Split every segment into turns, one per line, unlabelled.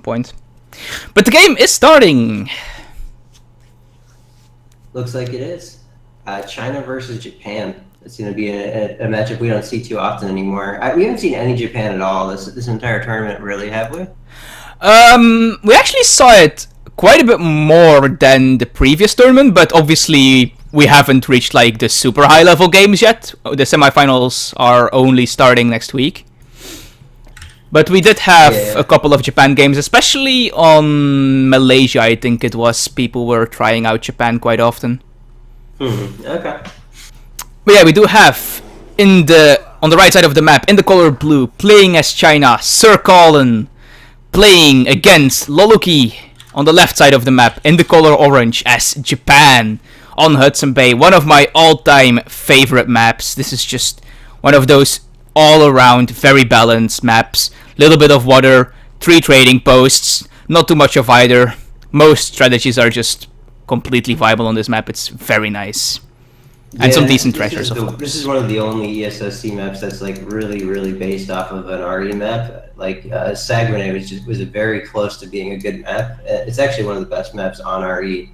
point. But the game is starting.
Looks like it is. China versus Japan. It's going to be a matchup we don't see too often anymore. We haven't seen any Japan at all this entire tournament, really, have we?
We actually saw it quite a bit more than the previous tournament, but obviously we haven't reached like the super high level games yet. The semifinals are only starting next week. But we did have a couple of Japan games, especially on Malaysia, I think it was. People were trying out Japan quite often.
Okay.
But yeah, we do have on the right side of the map, in the color blue, playing as China, SirCallen, playing against loloekie on the left side of the map, in the color orange, as Japan on Hudson Bay. One of my all-time favorite maps. This is just one of those all-around, very balanced maps. Little bit of water, 3 trading posts, not too much of either. Most strategies are just completely viable on this map. It's very nice. And some decent treasures, of course.
This is one of the only ESOC maps that's like really based off of an RE map. Like Saguenay was very close to being a good map. It's actually one of the best maps on RE.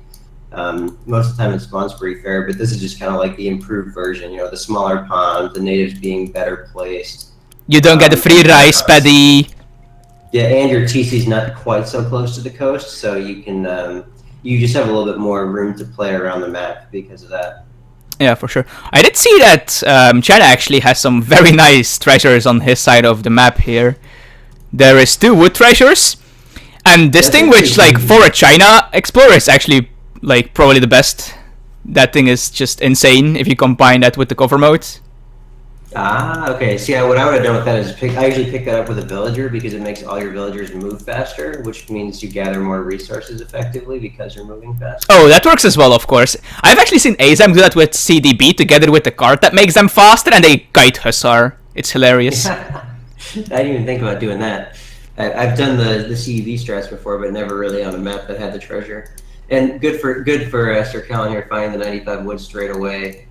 Most of the time it spawns pretty fair, but this is just kind of like the improved version. You know, the smaller pond, the natives being better placed.
You don't get the free rice paddy.
Yeah, and your TC's not quite so close to the coast, so you can you just have a little bit more room to play around the map because of that.
Yeah, for sure. I did see that China actually has some very nice treasures on his side of the map here. There is 2 wood treasures, and this thing, which like for a China explorer is actually like probably the best. That thing is just insane if you combine that with the cover mode.
Ah, okay. See, what I would have done with that is I usually pick that up with a villager because it makes all your villagers move faster, which means you gather more resources effectively because you're moving faster.
Oh, that works as well, of course. I've actually seen Azam do that with CDB together with the card that makes them faster, and they kite Hussar. It's hilarious.
I didn't even think about doing that. I've done the CDB strats before, but never really on a map that had the treasure. And good for SirCallen here finding the 95 wood straight away.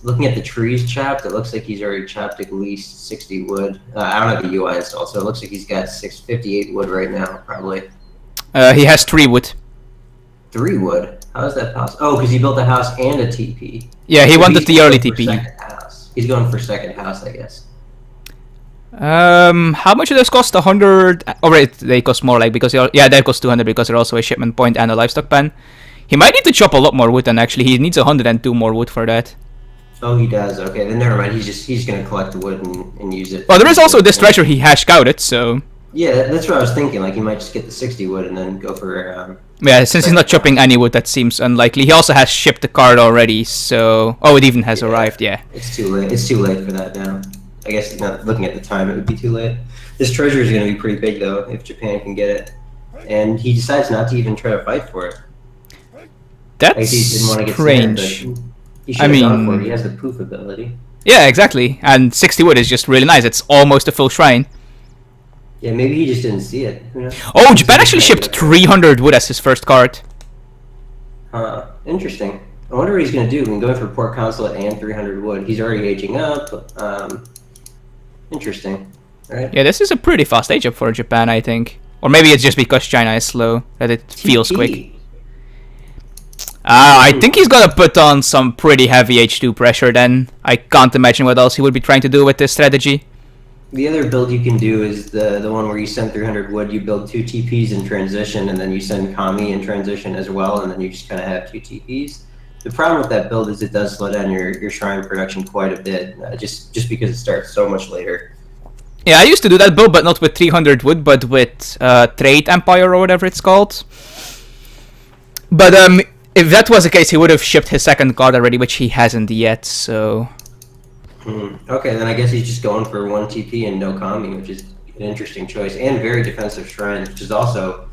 Looking at the trees chopped, it looks like he's already chopped at least 60 wood. I don't have the UI installed, so it looks like he's got 658 wood right now, probably.
He has 3 wood.
3 wood? How is that possible? Oh, because he built a house and a TP.
Yeah, he wanted the early TP.
He's going for second house, I guess.
How much do those cost? 100? Oh, right, they cost more, like, because that costs 200 because they're also a shipment point and a livestock pen. He might need to chop a lot more wood, and actually he needs 102 more wood for that.
Oh, he does. Okay, then never mind. He's gonna collect the wood and use it.
Well, there is also this treasure he hash scouted, so.
Yeah, that's what I was thinking. Like he might just get the 60 wood and then go for.
Yeah, since he's not chopping any wood, that seems unlikely. He also has shipped the card already, so. Oh, it even has arrived. Yeah.
It's too late. It's too late for that now. I guess not looking at the time, it would be too late. This treasure is gonna be pretty big though if Japan can get it, and he decides not to even try to fight for it.
That's
he didn't want to get
strange.
Sand, I mean, he has the poof ability.
Yeah, exactly. And 60 wood is just really nice. It's almost a full shrine.
Yeah, maybe he just didn't see it. Who knows?
Oh, Japan actually shipped 300 wood as his first card.
Huh. Interesting. I wonder what he's going to do. He's going for Port Consulate and 300 wood. He's already aging up. Interesting. All right.
Yeah, this is a pretty fast age up for Japan, I think. Or maybe it's just because China is slow that it feels quick. I think he's gonna put on some pretty heavy H2 pressure then. I can't imagine what else he would be trying to do with this strategy.
The other build you can do is the one where you send 300 wood, you build 2 TPs in transition, and then you send Kami in transition as well, and then you just kind of have 2 TPs. The problem with that build is it does slow down your shrine production quite a bit, just because it starts so much later.
Yeah, I used to do that build, but not with 300 wood, but with Trade Empire or whatever it's called. But if that was the case, he would have shipped his second card already, which he hasn't yet, so.
Okay, then I guess he's just going for 1 TP and no Kami, which is an interesting choice, and very defensive shrines, which is also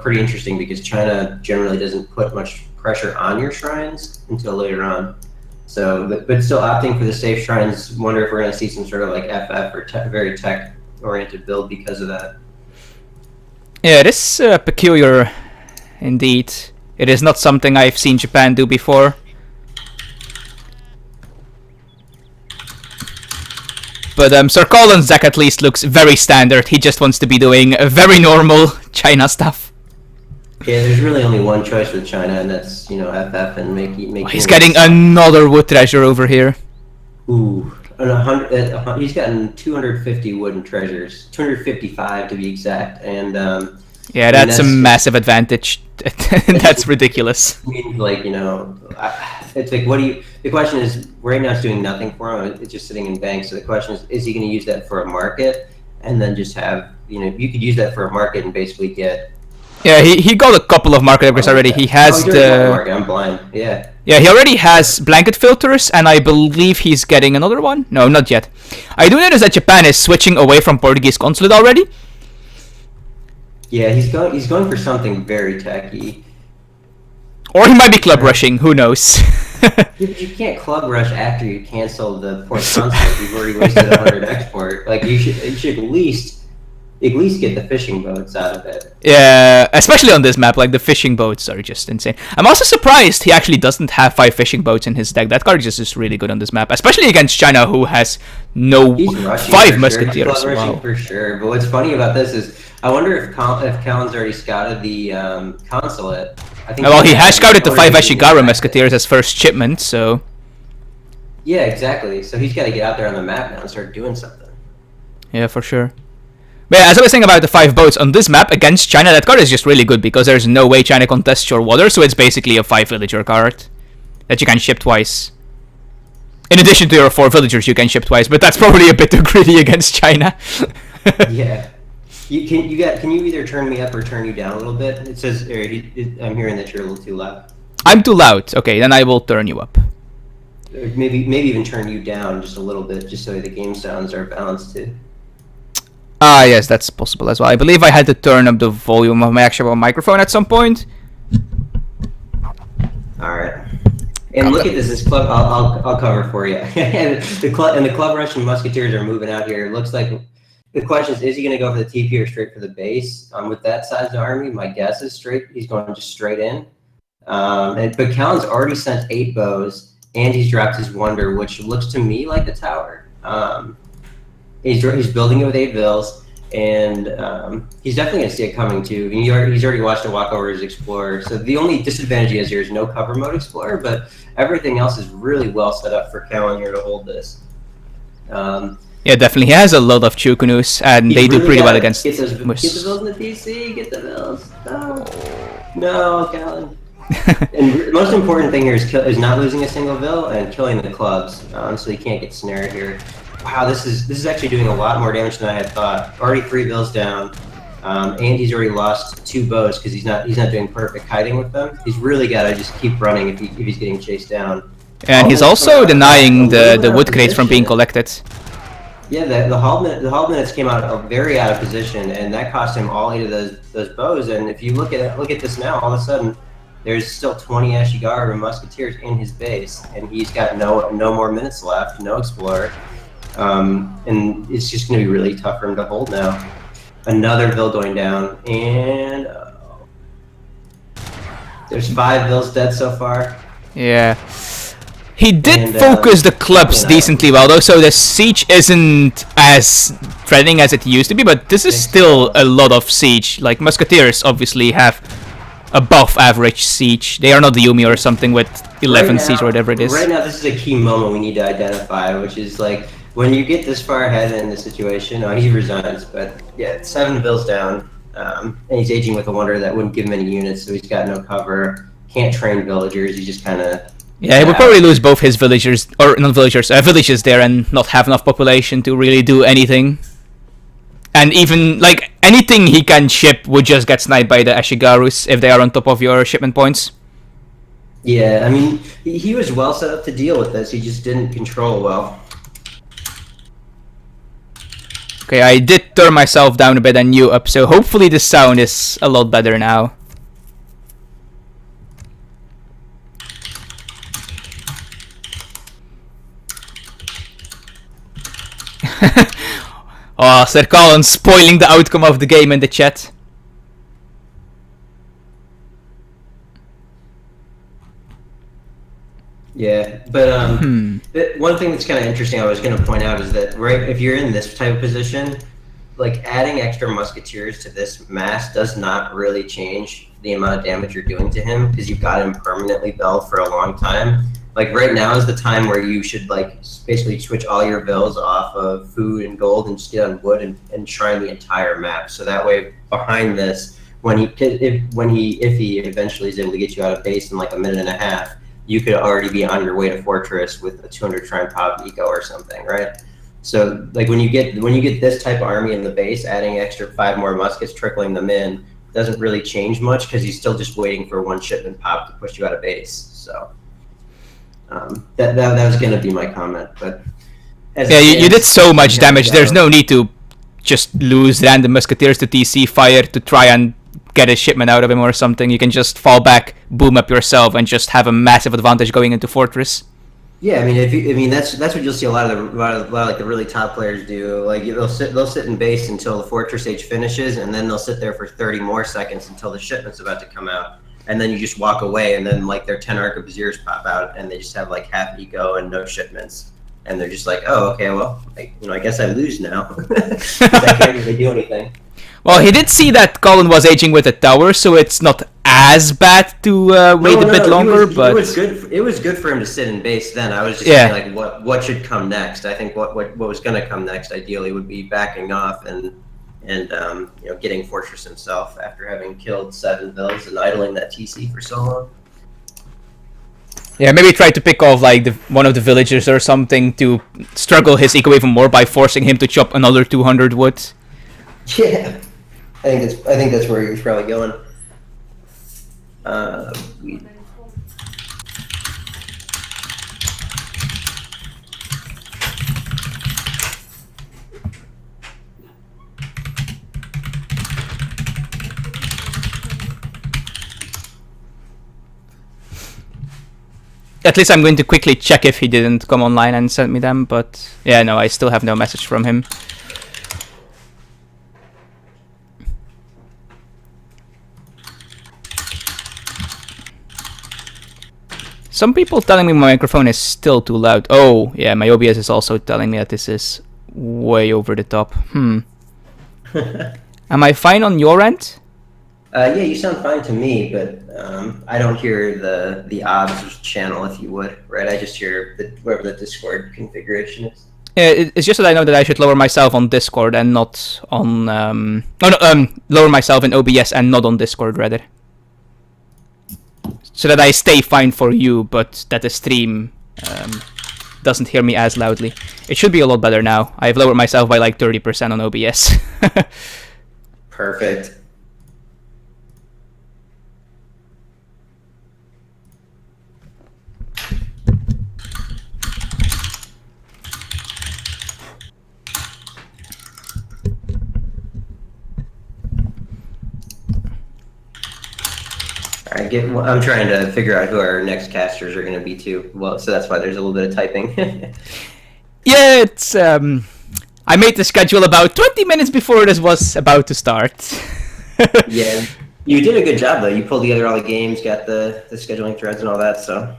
pretty interesting because China generally doesn't put much pressure on your shrines until later on. So, but still opting for the safe shrines. Wonder if we're going to see some sort of like FF or very tech-oriented build because of that.
Yeah, it is peculiar, indeed. It is not something I've seen Japan do before. But SirCallen's deck at least looks very standard. He just wants to be doing a very normal China stuff.
Yeah, there's really only one choice with China, and that's, you know, FF and make.
He's getting another wood treasure over here.
Ooh, he's gotten 250 wooden treasures, 255 to be exact, and
yeah, that's a massive advantage. That's ridiculous.
I mean, like, you know, it's like, what do you? The question is, right now it's doing nothing for him. It's just sitting in banks. So the question is he going to use that for a market, and then just have, you know, you could use that for a market and basically get.
Yeah, he got a couple of market upgrades already. He has the
market. I'm blind. Yeah.
Yeah, he already has blanket filters, and I believe he's getting another one. No, not yet. I do notice that Japan is switching away from Portuguese consulate already.
Yeah, he's going for something very tacky.
Or he might be club rushing. Who knows?
You can't club rush after you cancel the port consulate. You've already wasted 100 export. Like, you should at least get the fishing boats out of it.
Yeah, especially on this map, like the fishing boats are just insane. I'm also surprised he actually doesn't have 5 fishing boats in his deck. That card is just really good on this map, especially against China, who has no 5 musketeers.
Sure. Wow. For sure. But what's funny about this is, I wonder if Callen's already scouted the consulate. I think
well, he has scouted the 5 Ashigaru musketeers as first shipment, so.
Yeah, exactly. So he's got to get out there on the map now and start doing something.
Yeah, for sure. But yeah, as I was saying about the 5 boats on this map against China, that card is just really good because there's no way China contests your water, so it's basically a 5 villager card that you can ship twice. In addition to your 4 villagers, you can ship twice, but that's probably a bit too greedy against China.
Yeah. Can you either turn me up or turn you down a little bit? It says I'm hearing that you're a little too loud.
I'm too loud. Okay, then I will turn you up.
Maybe even turn you down just a little bit, just so the game sounds are balanced too.
Ah, yes, that's possible as well. I believe I had to turn up the volume of my actual microphone at some point.
All right. And look at this club. I'll cover for you. the club Russian musketeers are moving out here. It looks like the question is he going to go for the TP or straight for the base? With that size of army, my guess is straight. He's going just straight in. But Callen's already sent 8 bows, and he's dropped his wonder, which looks to me like a tower. He's building it with 8 vills, and he's definitely going to see it coming too. He's already watched it walk over his Explorer. So the only disadvantage he has here is no cover mode Explorer, but everything else is really well set up for Callen here to hold this.
Yeah, definitely. He has a lot of Chukunus, and they do pretty well against
Get the vills in the DC, get the vills. No, Callen. And most important thing here is not losing a single vill and killing the clubs, so he can't get snared here. Wow, this is actually doing a lot more damage than I had thought. Already 3 vills down, and he's already lost 2 bows because he's not doing perfect kiting with them. He's really got to just keep running if he's getting chased down.
And he's also denying the wood crates from being collected.
Yeah, the Halbminutes came out very out of position, and that cost him all 8 of those bows. And if you look at this now, all of a sudden there's still 20 Ashigaru musketeers in his base, and he's got no more minutes left, no Explorer. And it's just going to be really tough for him to hold now. Another vill going down, and there's 5 vills dead so far.
Yeah. He did focus the clubs decently well though, so the siege isn't as threatening as it used to be, but this is still a lot of siege. Like, musketeers obviously have above average siege. They are not the Yumi or something with 11 siege or whatever it is.
Right now, this is a key moment we need to identify, which is like, when you get this far ahead in the situation, he resigns, but yeah, 7 vills down, and he's aging with a wonder that wouldn't give him any units, so he's got no cover, can't train villagers, he's just kind of...
Yeah, he would probably lose both his villagers, or not villagers, villages there and not have enough population to really do anything. And even, like, anything he can ship would just get sniped by the Ashigarus if they are on top of your shipment points.
Yeah, I mean, he was well set up to deal with this, he just didn't control well.
Okay, I did turn myself down a bit and you up, so hopefully the sound is a lot better now. Oh, SirCallen spoiling the outcome of the game in the chat.
Yeah, but one thing that's kind of interesting I was going to point out is that if you're in this type of position, like adding extra musketeers to this mass does not really change the amount of damage you're doing to him because you've got him permanently belled for a long time. Like right now is the time where you should like basically switch all your bills off of food and gold and just get on wood and shrine the entire map. So that way behind this, if he eventually is able to get you out of base in like a minute and a half, you could already be on your way to fortress with a 200 shrine pop eco or something, right? So like when you get this type of army in the base, adding extra 5 more muskets, trickling them in doesn't really change much because he's still just waiting for one shipment pop to push you out of base. So that was gonna be my comment, but
yeah, you did so much damage. There's no need to just lose random musketeers to TC fire to try and get a shipment out of him or something. You can just fall back, boom up yourself, and just have a massive advantage going into fortress.
Yeah, I mean, that's what you'll see a lot of like the really top players do. Like they'll sit in base until the fortress age finishes, and then they'll sit there for 30 more seconds until the shipment's about to come out, and then you just walk away, and then like their 10 Arc of Viziers pop out, and they just have like half eco and no shipments, and they're just like, oh, okay, well, I guess I lose now. I can't really do anything.
Well, he did see that Colin was aging with a tower, so it's not as bad to wait a bit longer. It
was good for him to sit in base then. I was just saying, like, what should come next? I think what was going to come next, ideally, would be backing off and getting Fortress himself after having killed 7 vills and idling that TC for so long.
Yeah, maybe try to pick off like one of the villagers or something to struggle his eco even more by forcing him to chop another 200 wood.
Yeah. I think that's where he was probably going.
At least I'm going to quickly check if he didn't come online and send me them, but yeah, no, I still have no message from him. Some people telling me my microphone is still too loud. Oh, yeah, my OBS is also telling me that this is way over the top. Am I fine on your end?
Yeah, you sound fine to me, but I don't hear the OBS channel, if you would, right? I just hear whatever the Discord configuration is.
Yeah, it's just that I know that I should lower myself on Discord and not on... lower myself in OBS and not on Discord, rather. So that I stay fine for you, but that the stream doesn't hear me as loudly. It should be a lot better now. I've lowered myself by like 30% on OBS.
Perfect. I'm trying to figure out who our next casters are going to be too. Well, so that's why there's a little bit of typing.
Yeah, it's I made the schedule about 20 minutes before this was about to start.
Yeah, you did a good job though. You pulled together all the games, got the scheduling threads and all that. So,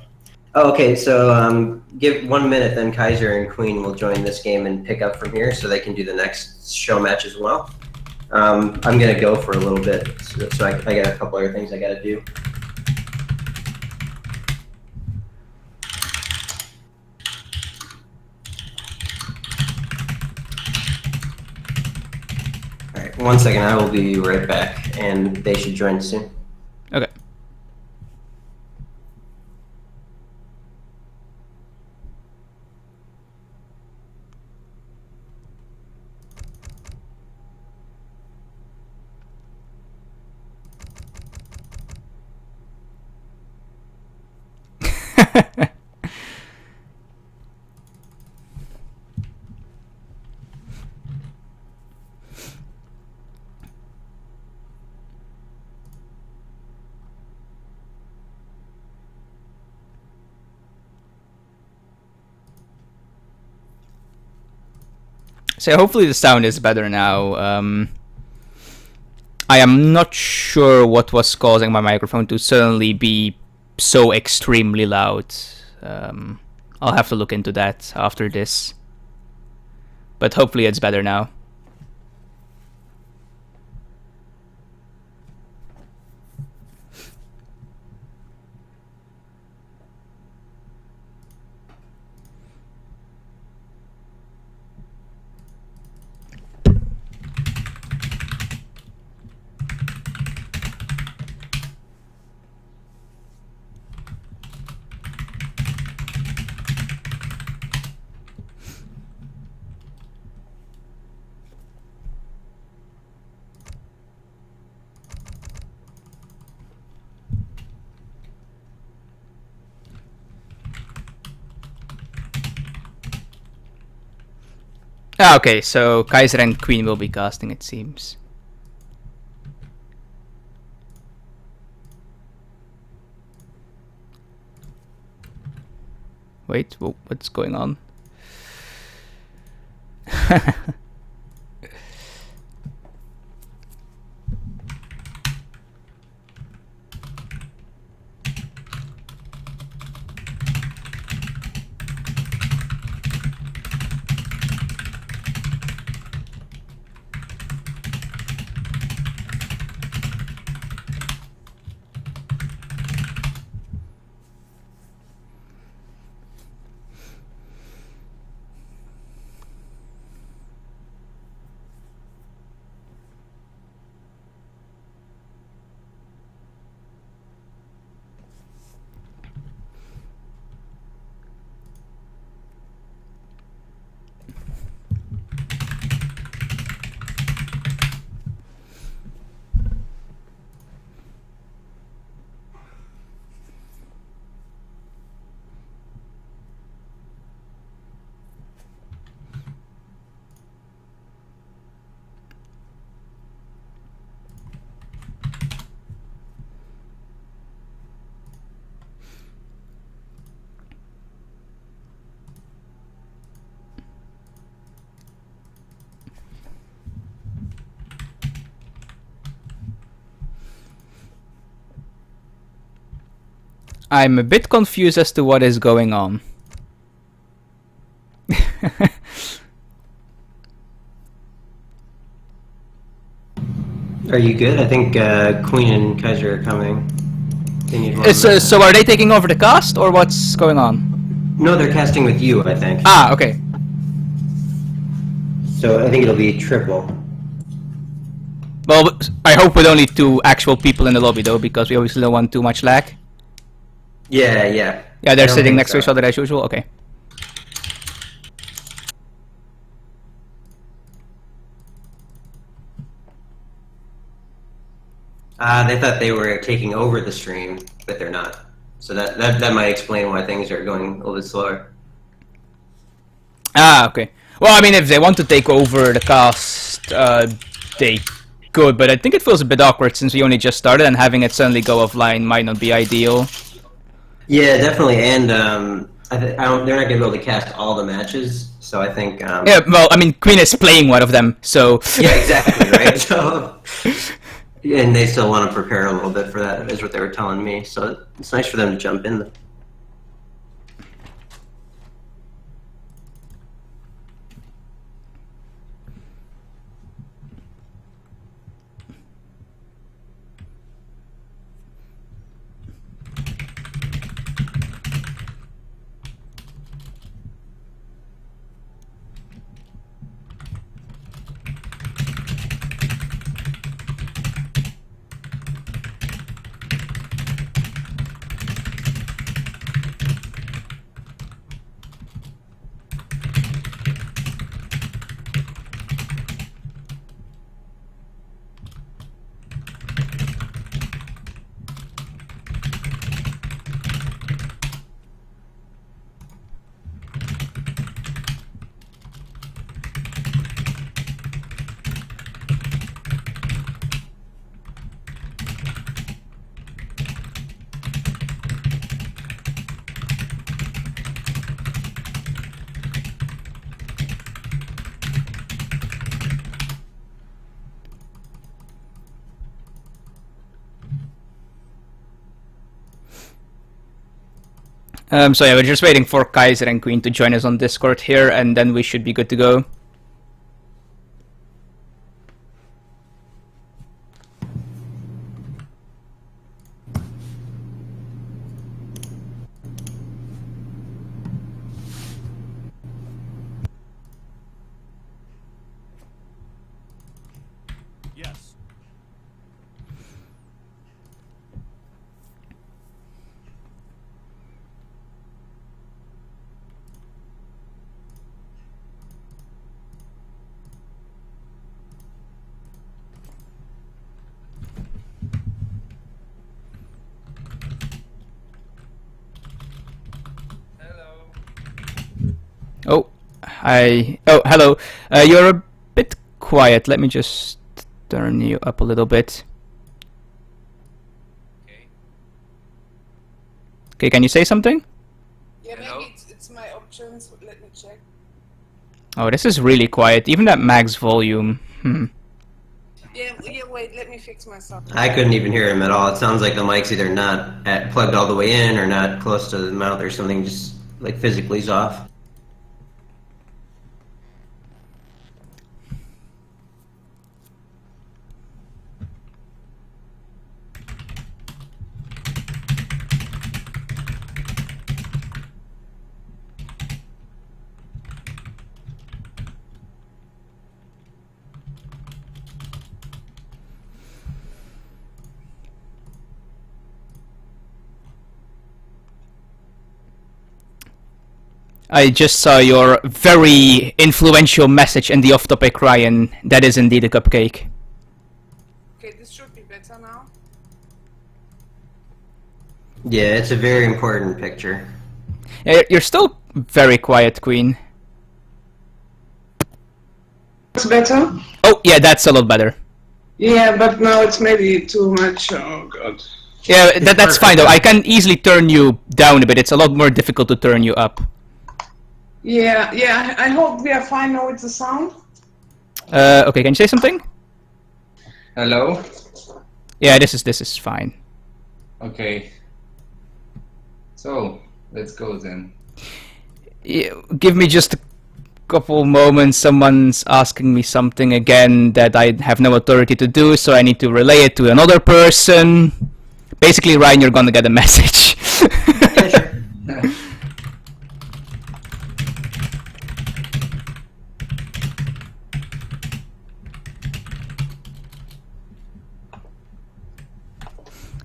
okay. So give 1 minute, then Kaiser and Queen will join this game and pick up from here, so they can do the next show match as well. I'm gonna go for a little bit, so I got a couple other things I gotta do. All right, 1 second. I will be right back, and they should join soon.
Okay. So hopefully the sound is better now. I am not sure what was causing my microphone to suddenly be so extremely loud. I'll have to look into that after this. But hopefully it's better now. Ah, okay, so Kaiser and Queen will be casting, it seems. Wait, what's going on? I'm a bit confused as to what is going on.
Are you good? I think Queen and Kaiser are coming. They need one.
So are they taking over the cast, or what's going on?
No, they're casting with you, I think.
Ah, okay.
So I think it'll be triple.
Well, I hope with only 2 actual people in the lobby, though, because we obviously don't want too much lag.
Yeah.
Yeah,
I
they're
don't
sitting
think
next to
so.
each other as usual? Okay.
They thought they were taking over the stream, but they're not. So that might explain why things are going a little bit slower.
Ah, okay. Well, I mean, if they want to take over the cast, they could, but I think it feels a bit awkward since we only just started, and having it suddenly go offline might not be ideal.
Yeah, definitely, and they're not going to be able to cast all the matches, so I think...
Yeah, well, I mean, Queen is playing one of them, so...
Yeah, exactly, right? So... And they still want to prepare a little bit for that, is what they were telling me, so it's nice for them to jump in.
So yeah, we're just waiting for Kaiser and Queen to join us on Discord here, and then we should be good to go.
Yes.
Oh, hello. You're a bit quiet. Let me just turn you up a little bit.
Okay.
Okay, can you say something?
Yeah,
Hello?
maybe it's my options. Let me check.
Oh, this is really quiet. Even at max volume.
Yeah, wait, let me fix myself.
I couldn't even hear him at all. It sounds like the mic's either not plugged all the way in or not close to the mouth or something, just like physically is off.
I just saw your very influential message in the off-topic, Ryan. That is indeed a cupcake.
Okay, this should be better now.
Yeah, it's a very important picture.
You're still very quiet, Queen.
It's better?
Oh, yeah, that's a lot better.
Yeah, but now it's maybe too much. Oh god.
Yeah, that's fine though. I can easily turn you down a bit. It's a lot more difficult to turn you up.
Yeah, I hope we are fine now with the sound.
Okay, can you say something?
Hello?
Yeah, this is fine.
Okay. So, let's go then.
Yeah, give me just a couple moments. Someone's asking me something again that I have no authority to do, so I need to relay it to another person. Basically, Ryan, you're gonna get a message.
Yeah, sure.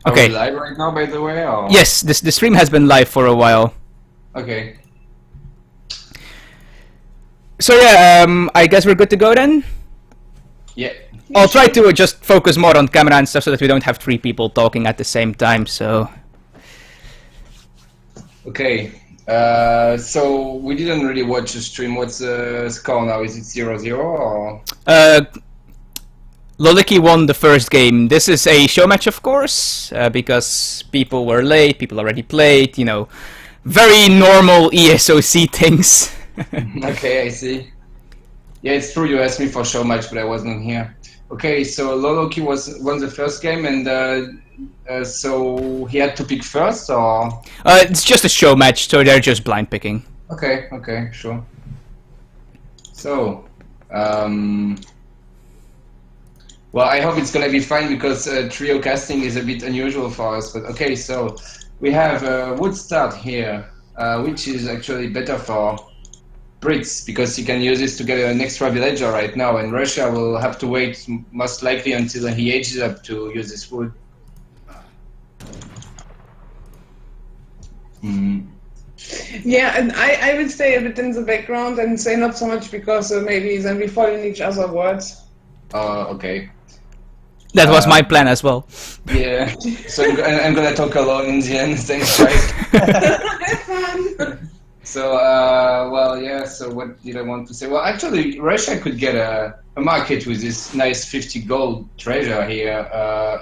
Are
Okay.
we live right now, by the way? Or?
Yes, the stream has been live for a while.
Okay.
So yeah, I guess we're good to go then?
Yeah.
I'll try to just focus more on camera and stuff so that we don't have three people talking at the same time, so...
Okay. So, we didn't really watch the stream. What's the score now? Is it 0-0 or?
loloekie won the first game. This is a show match, of course, because people were late, people already played, you know, very normal ESOC things.
Okay, I see. Yeah, it's true. You asked me for show match, but I wasn't here. Okay, so loloekie won the first game, and so he had to pick first, or?
It's just a show match, so they're just blind picking.
Okay, sure. So, well, I hope it's gonna be fine because trio casting is a bit unusual for us. But okay, so we have wood start here, which is actually better for Brits because you can use this to get an extra villager right now, and Russia will have to wait most likely until he ages up to use this wood.
Yeah, and I will stay a bit in the background and say not so much because maybe then we fall in each other's words.
Okay.
That was my plan as well.
Yeah, so I'm gonna talk alone in the end. Thanks, guys.
Have fun!
So, well, yeah, so what did I want to say? Well, actually, Russia could get a market with this nice 50 gold treasure here.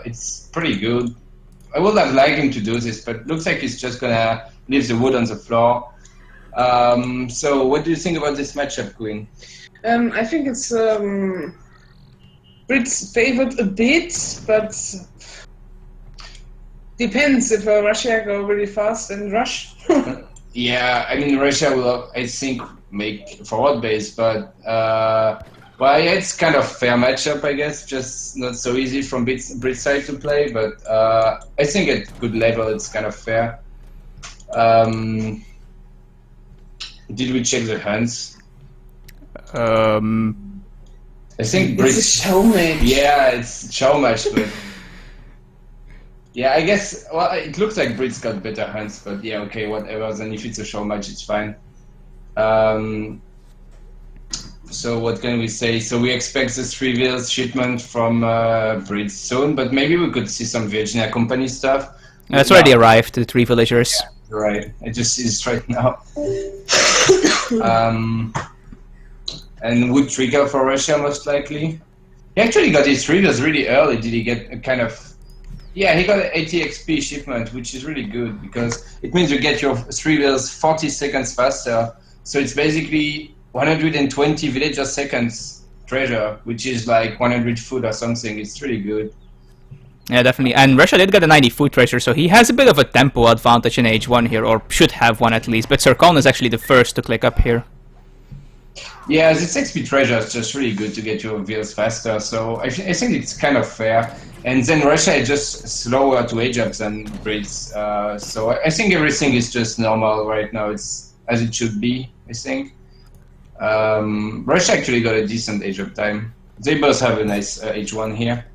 It's pretty good. I would have liked him to do this, but looks like he's just gonna leave the wood on the floor. So, what do you think about this matchup, Queen?
I think it's Brits favored a bit, but depends if Russia go really fast and rush.
Yeah, I mean Russia will, I think, make forward base, but well, yeah, it's kind of fair matchup, I guess. Just not so easy from Brit side to play, but I think at good level it's kind of fair. Did we check the hands? I think Brit.
It's a showmatch.
Yeah, it's Showmatch, but yeah, I guess. Well, it looks like Brit's got better hands, but yeah, okay, whatever. Then if it's a Showmatch, it's fine. So what can we say? So we expect the 3 wheels shipment from Brit soon, but maybe we could see some Virginia Company stuff.
It's already arrived, the 3 villagers.
Yeah, right. I just see this right now. And would trigger for Russia most likely. He actually got his 3 wheels really early. Did he get a kind of... Yeah, he got an 80 XP shipment, which is really good because it means you get your 3 wheels 40 seconds faster. So it's basically 120 villager seconds treasure, which is like 100 food or something. It's really good.
Yeah, definitely. And Russia did get a 90 food treasure, so he has a bit of a tempo advantage in H1 here, or should have one at least. But SirCallen is actually the first to click up here.
Yeah, this XP treasure is just really good to get your wheels faster, so I think it's kind of fair. And then Russia is just slower to age up than Brits, so I think everything is just normal right now. It's as it should be, I think. Russia actually got a decent age up time. They both have a nice H1 here.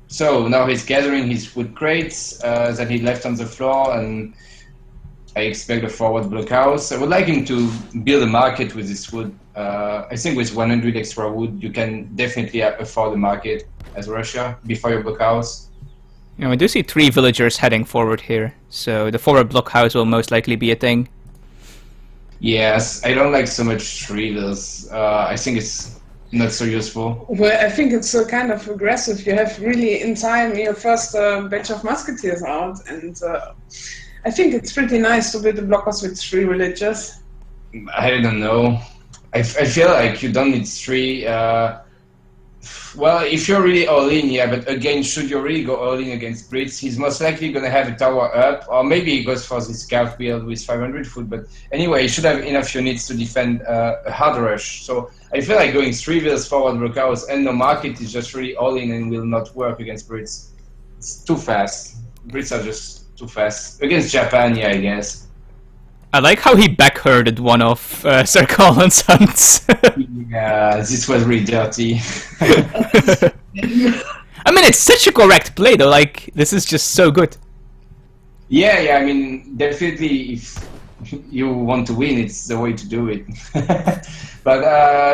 So now he's gathering his wood crates that he left on the floor, and I expect a forward blockhouse. I would like him to build a market with this wood. I think with 100 extra wood, you can definitely afford a market as Russia before your blockhouse.
You know, we do see 3 villagers heading forward here, so the forward blockhouse will most likely be a thing.
Yes, I don't like so much 3 wheels. I think it's not so useful.
Well, I think it's kind of aggressive. You have really in time your first batch of musketeers out, and I think it's pretty nice to build a blockhouse with 3 villagers.
I don't know. I feel like you don't need 3. Well, if you're really all in, yeah, but again, should you really go all in against Brits, he's most likely going to have a tower up, or maybe he goes for this scout build with 500 foot, but anyway, he should have enough units to defend a hard rush. So I feel like going 3 wheels forward blockhouse and no market is just really all in and will not work against Brits. It's too fast. Brits are just too fast. Against Japan, yeah, I guess.
I like how he backherded one of SirCallen's hunts.
Yeah, this was really dirty.
I mean, it's such a correct play though, like, this is just so good.
Yeah, I mean, definitely if you want to win, it's the way to do it. But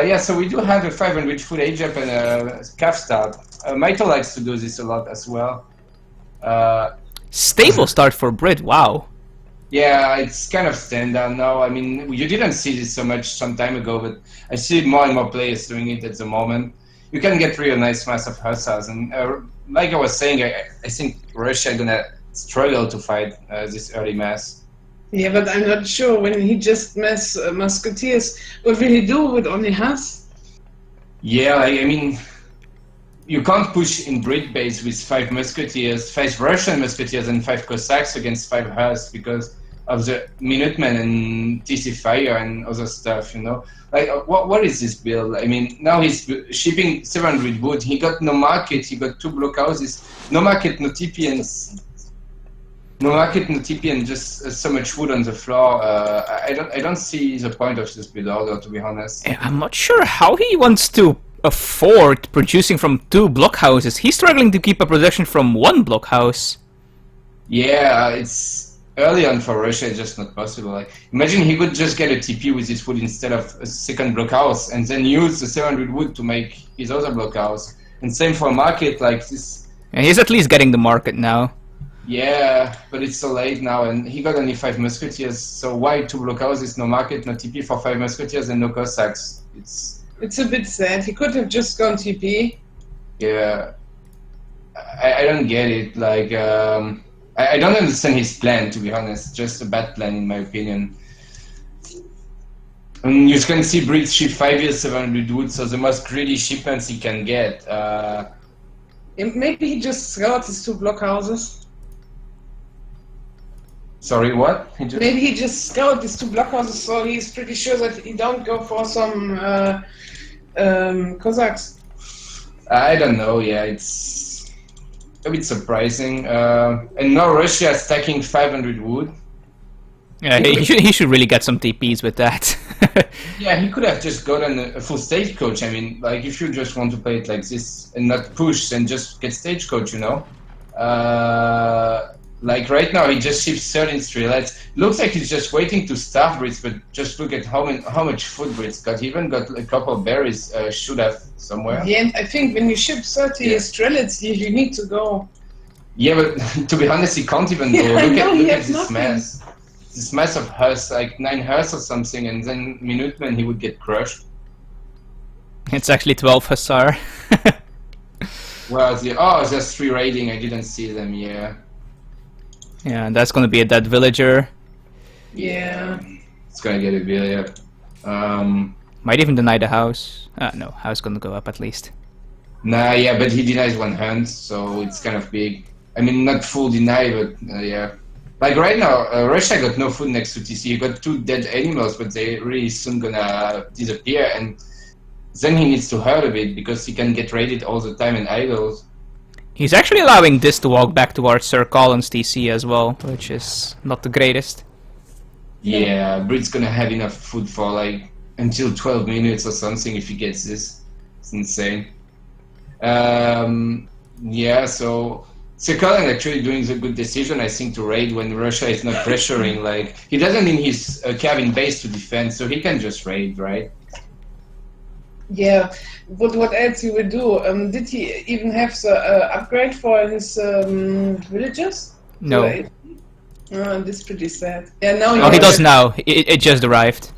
yeah, so we do have a 500 foot age up and a calf start. Maito likes to do this a lot as well.
Stable start for Brit, wow.
Yeah, it's kind of standard now. I mean, you didn't see this so much some time ago, but I see more and more players doing it at the moment. You can get really nice mass of hussars, and like I was saying, I think Russia is gonna struggle to fight this early mass.
Yeah, but I'm not sure when he just mass musketeers, what will he do with only Huss?
Yeah, I mean, you can't push in Brit base with 5 musketeers, 5 Russian musketeers and 5 Cossacks against 5 Huss because of the Minutemen and TC Fire and other stuff, you know? Like, what is this build? I mean, now he's shipping 700 wood, he got no market, he got 2 blockhouses, no market, no TP and just so much wood on the floor. I don't see the point of this build order, to be honest.
I'm not sure how he wants to afford producing from 2 blockhouses. He's struggling to keep a production from 1 blockhouse.
Yeah, it's early on for Russia, it's just not possible. Like, imagine he could just get a TP with his wood instead of a second blockhouse and then use the 700 wood to make his other blockhouse. And same for a market like this.
And he's at least getting the market now.
Yeah, but it's so late now, and he got only 5 musketeers. So why 2 blockhouses, no market, no TP for 5 musketeers, and no Cossacks?
It's a bit sad. He could have just gone TP.
Yeah, I don't get it. Like, I don't understand his plan, to be honest. Just a bad plan, in my opinion. And you can see Brits ship 5 years 700 wood, so the most greedy shipments he can get.
Maybe he just scouts his 2 blockhouses.
Sorry, what?
Maybe he just scouted these 2 blockhouses, so he's pretty sure that he don't go for some Cossacks.
I don't know. Yeah, it's a bit surprising. And now Russia is stacking 500 wood.
Yeah, he should really get some TPs with that.
Yeah, he could have just gotten a full stagecoach. I mean, like, if you just want to play it like this and not push and just get stagecoach, you know? Like, right now, he just ships 13 Strelets. Looks like he's just waiting to starve Brits, but just look at how much food Brits got. He even got a couple of berries, should have somewhere.
Yeah, and I think when you ship 30 Strelets, you need to go.
Yeah, but to be honest, he can't even go.
Yeah,
Look at this
nothing.
mess. This mess of hearths, like 9 hearths or something, and then Minuteman, he would get crushed.
It's actually 12 Hussar.
Well, oh, there's 3 raiding, I didn't see them, yeah.
Yeah, and that's gonna be a dead villager.
Yeah.
It's gonna get a bill, yeah.
Might even deny the house. No, house gonna go up at least.
Nah, yeah, but he denies 1 hunt, so it's kind of big. I mean, not full deny, but yeah. Like right now, Russia got no food next to TC. He got 2 dead animals, but they really soon gonna disappear, and then he needs to hurt a bit because he can get raided all the time and idles.
He's actually allowing this to walk back towards SirCallen's TC as well, which is not the greatest.
Yeah, Brit's gonna have enough food for like until 12 minutes or something if he gets this. It's insane. Yeah, so SirCallen actually doing the good decision, I think, to raid when Russia is not pressuring. Like, he doesn't need his cabin base to defend, so he can just raid, right?
Yeah, but what else he would do? Did he even have the upgrade for his villages?
No.
This is pretty sad. Yeah, now
Oh, he does now. It just arrived.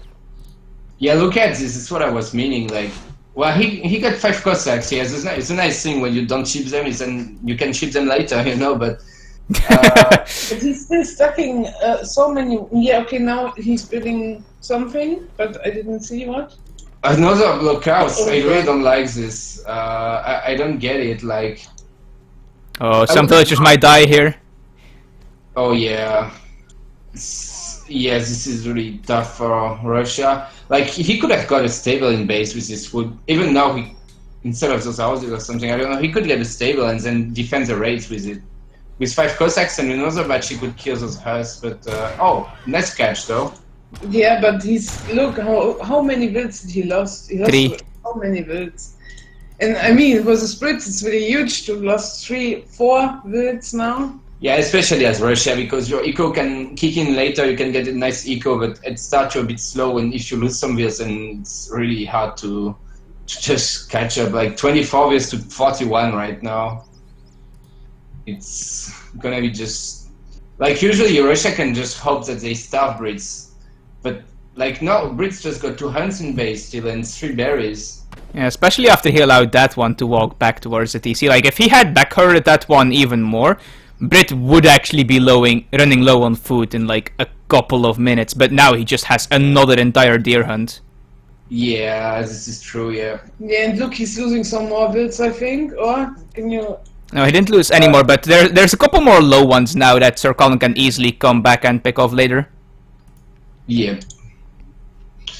Yeah, look at this. It's what I was meaning. Like, well, he got 5 Cossacks. Yes, it's a nice thing when you don't ship them. Is then you can ship them later, you know. But
but he's still stacking so many. Yeah, okay, now he's building something, but I didn't see what.
Another blockhouse. I really don't like this. I don't get it. Like,
Oh, some villagers might die here.
oh yeah, yeah. This is really tough for Russia. Like, he could have got a stable in base with his food. Even now, he instead of those houses or something, I don't know. He could get a stable and then defend the raids with it. With 5 Cossacks and another match, he could kill those hearths. But oh, nice catch though.
Yeah, but look how many builds did he lost? He lost
3.
so many builds. And I mean, it was a split. It's really huge to lost 3-4 builds now.
Yeah, especially as Russia, because your eco can kick in later. You can get a nice eco, but at start you're a bit slow, and if you lose some wheels, then it's really hard to just catch up. Like 24 wheels to 41 right now. It's gonna be just like usually Russia can just hope that they starve Brits, but like no, Brits just got 2 hunts in base still and 3 berries.
Yeah, especially after he allowed that one to walk back towards the TC. Like, if he had backherded that one even more, Brit would actually be running low on food in like a couple of minutes, but now he just has another entire deer hunt.
Yeah, this is true, yeah.
Yeah, and look, he's losing some more builds, I think. Or can you?
No, he didn't lose any more, but there's a couple more low ones now that SirCallen can easily come back and pick off later.
Yeah.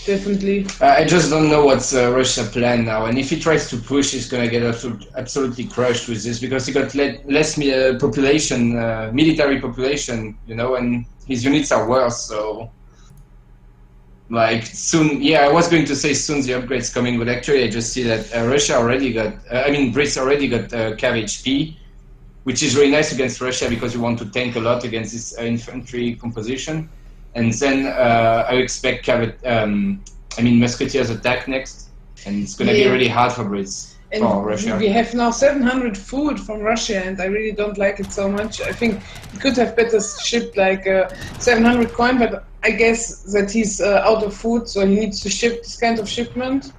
Definitely.
I just don't know what's Russia's plan now, and if he tries to push, he's gonna get absolutely crushed with this because he got less population, military population, you know, and his units are worse. So, like soon, yeah, I was going to say soon the upgrade's coming, but actually I just see that Russia already got, Brits already got cav HP, which is really nice against Russia because you want to tank a lot against this infantry composition. And then I expect Musketeers attack next, and it's gonna be really hard for Brits, for Russia.
We have now 700 food from Russia, and I really don't like it so much. I think he could have better shipped like 700 coin, but I guess that he's out of food, so he needs to ship this kind of shipment.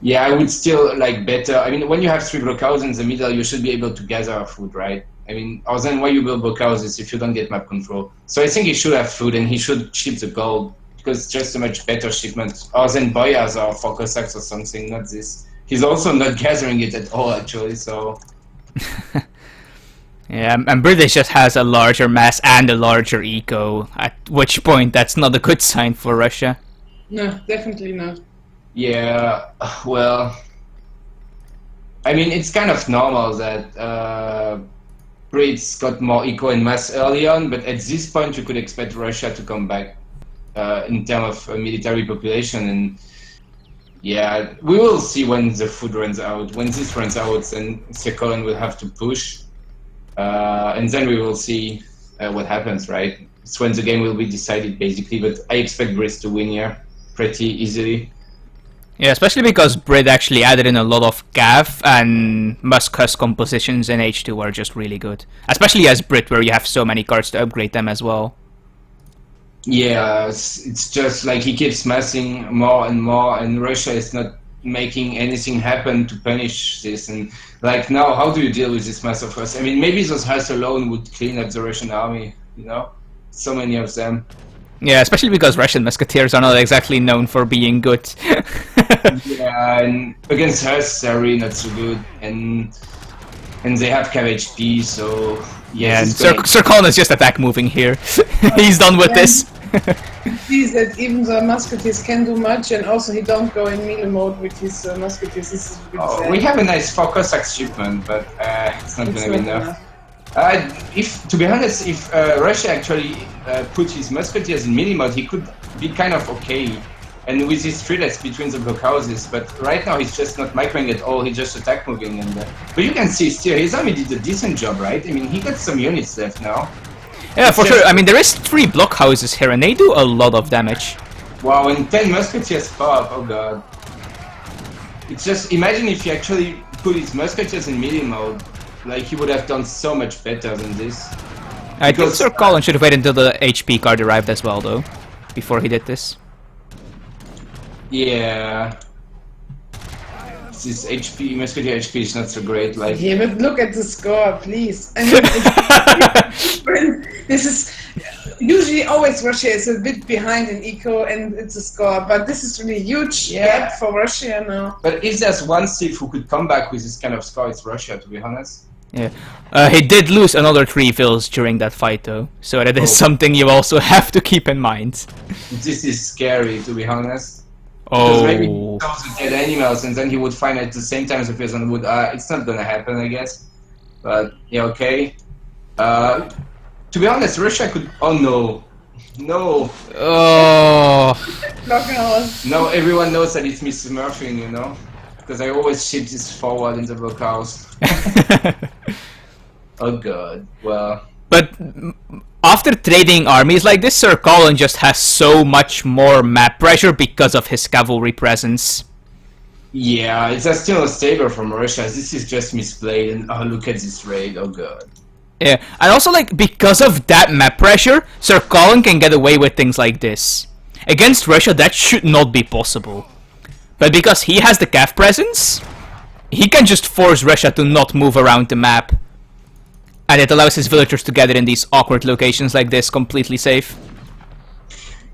Yeah, I would still like better. I mean, when you have 3 blockhouses in the middle, you should be able to gather food, right? I mean, or then why you build blockhouses if you don't get map control? So I think he should have food and he should ship the gold because it's just a much better shipment. Or then Boyars or for Cossacks or something, not this. He's also not gathering it at all, actually, so...
Yeah, and British just has a larger mass and a larger eco, at which point that's not a good sign for Russia.
No, definitely not.
Yeah, well, I mean, it's kind of normal that Brits got more eco and mass early on, but at this point you could expect Russia to come back in terms of military population. And yeah, we will see when the food runs out. When this runs out, then SirCallen will have to push. And then we will see what happens, right? It's when the game will be decided, basically. But I expect Brits to win here pretty easily.
Yeah, especially because Brit actually added in a lot of Gav, and Musk-Husk compositions in H2 are just really good. Especially as Brit, where you have so many cards to upgrade them as well.
Yeah, it's just like he keeps massing more and more, and Russia is not making anything happen to punish this. And like now, how do you deal with this mass of Husk? I mean, maybe those Husk alone would clean up the Russian army, you know? So many of them.
Yeah, especially because Russian musketeers are not exactly known for being good.
Yeah, and against Husk, they're really not so good, and they have cav HP, so
Yeah, and
yes, it's
SirCallen is just attack moving here. He's done with this.
Sees that even the musketeers can do much, and also he don't go in melee mode with his musketeers. This is a bit sad.
we have a nice 4 Cossack shipment, but it's not gonna be enough. If, to be honest, if Russia actually put his musketeers in melee mode, he could be kind of okay. And with his treeless between the blockhouses, but right now he's just not microing at all, he's just attack moving. And but you can see still, his army did a decent job, right? I mean, he got some units left now.
Yeah, for sure. I mean, there is 3 blockhouses here, and they do a lot of damage.
Wow, and 10 musketeers pop, oh god. It's just, imagine if he actually put his musketeers in melee mode, like he would have done so much better than this.
I think SirCallen should have waited until the HP card arrived as well, though, before he did this.
Yeah. This HP, musketeer HP is not so great, like...
Yeah, but look at the score, please. I mean, it's different. This is... Usually, always Russia is a bit behind in eco, and it's a score, but this is really huge gap for Russia now.
But if there's one Civ who could come back with this kind of score, it's Russia, to be honest.
Yeah. He did lose another 3 vills during that fight, though, so that is something you also have to keep in mind.
This is scary, to be honest.
Oh.
Because maybe he kills the dead animals and then he would find at the same time the person would... it's not gonna happen, I guess. But, yeah, okay. To be honest, Russia could... Oh, no. No.
Oh.
No, everyone knows that it's me smurfing, you know? Because I always ship this forward in the blockhouse. Oh, God. Well...
But after trading armies like this, SirCallen just has so much more map pressure because of his cavalry presence.
Yeah, it's still a stable from Russia. This is just misplayed, and oh, look at this raid. Oh god.
Yeah, and also like because of that map pressure, SirCallen can get away with things like this. Against Russia, that should not be possible. But because he has the cav presence, he can just force Russia to not move around the map. And it allows his villagers to gather in these awkward locations like this, completely safe.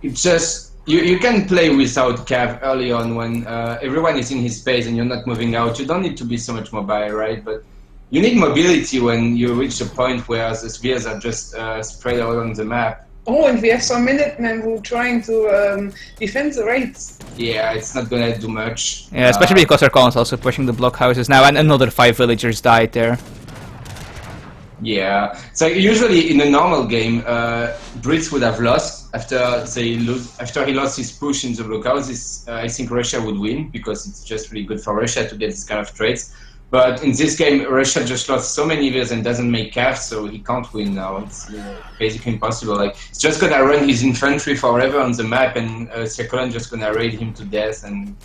It's just, you can play without cav early on when everyone is in his space and you're not moving out. You don't need to be so much mobile, right? But you need mobility when you reach a point where the spheres are just spread out on the map.
Oh, and we have some Minutemen who are trying to defend the raids.
Yeah, it's not gonna do much.
Yeah, especially because SirCallen's also pushing the blockhouses now, and another 5 villagers died there.
Yeah, so usually in a normal game, Brits would have lost after he lost his push in the blockhouses. I think Russia would win because it's just really good for Russia to get this kind of trades. But in this game, Russia just lost so many vills and doesn't make cav, so he can't win now. It's basically impossible. Like he's just gonna run his infantry forever on the map, and SirCallen just gonna raid him to death and.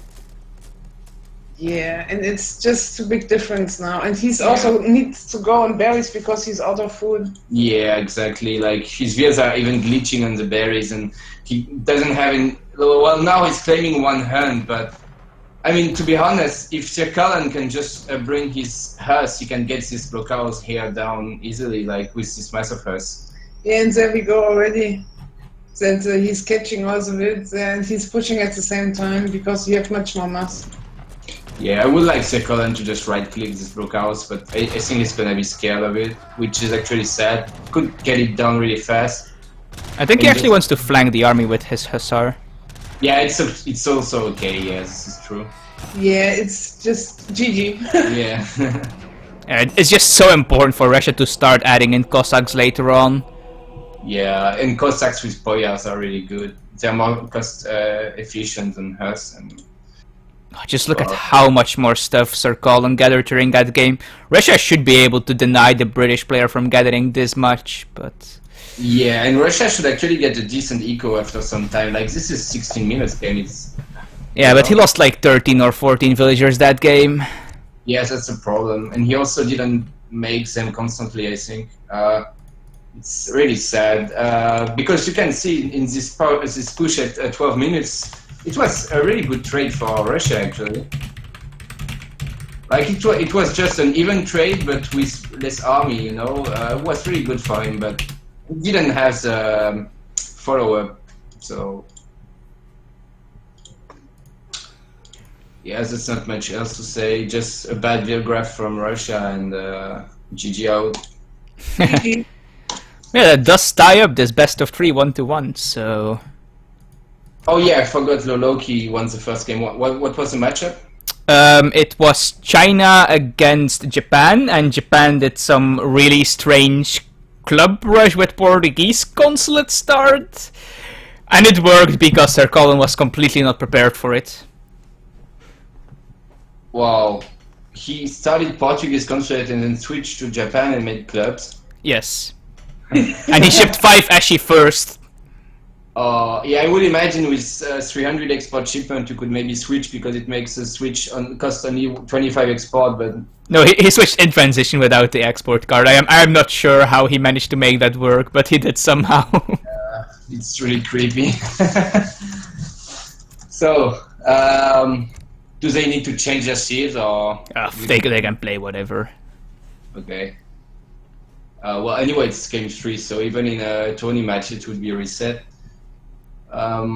Yeah, and it's just a big difference now. And he's also needs to go on berries because he's out of food.
Yeah, exactly. Like his vills are even glitching on the berries, and he doesn't have any. Well, now he's claiming 1 hand, but I mean, to be honest, if SirCallen can just bring his Husk, he can get this blockhouse here down easily, like with this massive Husk.
Yeah, and there we go already. That he's catching all the vills and he's pushing at the same time because you have much more mass.
Yeah, I would like SirCallen to just right-click this blockhouse, but I think he's gonna be scared of it, which is actually sad. Could get it done really fast.
I think he
And
actually wants to flank the army with his hussar.
Yeah, it's also okay. Yeah, this is true.
Yeah, it's just GG.
Yeah.
It's just so important for Russia to start adding in Cossacks later on.
Yeah, and Cossacks with Boyars are really good. They're more cost efficient than Hers. And
Just look at how much more stuff SirCallen gathered during that game. Russia should be able to deny the British player from gathering this much, but...
yeah, and Russia should actually get a decent eco after some time. Like, this is 16 minutes game. It's...
yeah, but he lost like 13 or 14 villagers that game.
Yes, that's a problem. And he also didn't make them constantly, I think. It's really sad. Because you can see in this push at 12 minutes, it was a really good trade for Russia, actually. Like, it was just an even trade, but with less army, you know? It was really good for him, but he didn't have the follow-up, so... yeah, there's not much else to say. Just a bad graph from Russia and GG out.
GG.
Yeah, that does tie up this best of 3 1-1, so...
Oh yeah, I forgot loloekie won the first game. What was the matchup?
It was China against Japan, and Japan did some really strange club rush with Portuguese consulate start. And it worked because SirCallen was completely not prepared for it.
Wow. He started Portuguese consulate and then switched to Japan and made clubs.
Yes. And he shipped 5 Ashi first.
Yeah, I would imagine with 300 export shipment you could maybe switch because it makes a switch on cost only 25 export, but...
No, he switched in transition without the export card. I'm not sure how he managed to make that work, but he did somehow.
It's really creepy. So, do they need to change their shields or...?
They can play whatever.
Okay. Well, anyway, it's game 3, so even in a tourney match it would be reset. How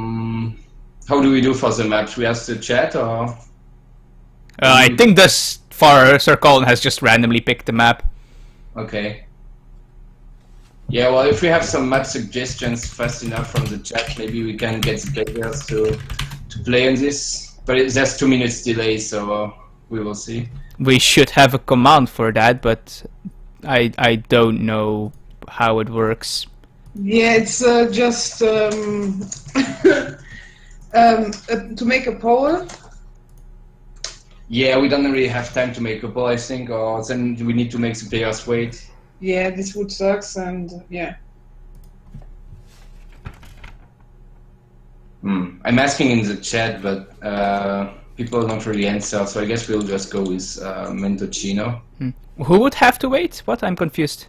do we do for the maps? We ask the chat or?
I think thus far SirCallen has just randomly picked the map.
Okay. Yeah, well, if we have some map suggestions fast enough from the chat, maybe we can get the players to play on this. But there's 2 minutes delay, so we will see.
We should have a command for that, but I don't know how it works.
Yeah, it's just to make a poll.
Yeah, we don't really have time to make a poll, I think, or then we need to make the players wait.
Yeah, this would sucks, and yeah.
I'm asking in the chat, but people don't really answer, so I guess we'll just go with Mendocino.
Who would have to wait? What? I'm confused.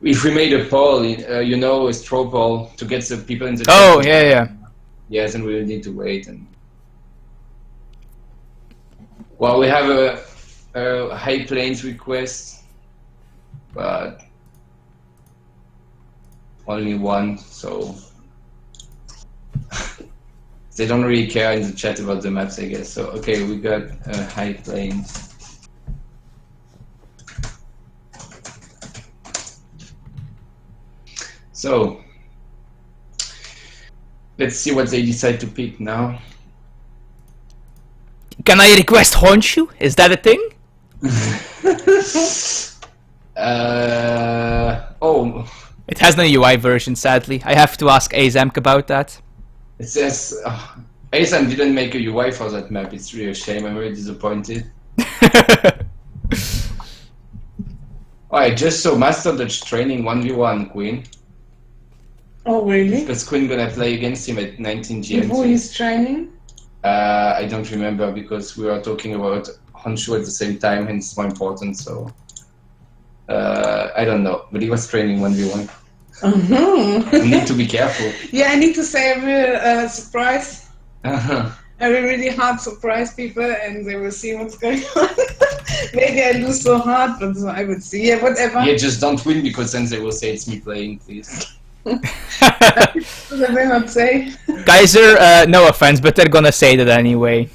If we made a poll, you know, a straw poll to get the people in the chat.
Oh, yeah.
Yes, and we'll need to wait. And well, we have a High Plains request, but only one, so they don't really care in the chat about the maps, I guess. So, okay, we got High Plains. So, let's see what they decide to pick now.
Can I request Honshu? Is that a thing?
Oh.
It has no UI version, sadly. I have to ask Azamk about that.
It says Asian didn't make a UI for that map. It's really a shame. I'm very disappointed. Oh, I just saw Master Dutch training 1v1 Queen.
Oh, really?
Because Queen gonna play against him at 19 GMT.
Who is training?
I don't remember because we were talking about Honshu at the same time and it's more important, so I don't know, but he was training 1v1. You need to be careful.
Yeah, I need to say I will surprise. I will really hard surprise people and they will see what's going on. Maybe I lose so hard, but I will see. Yeah, whatever.
Yeah, just don't win because then they will say it's me playing, please.
I will not say.
Kaiser, no offense, but they're gonna say that anyway.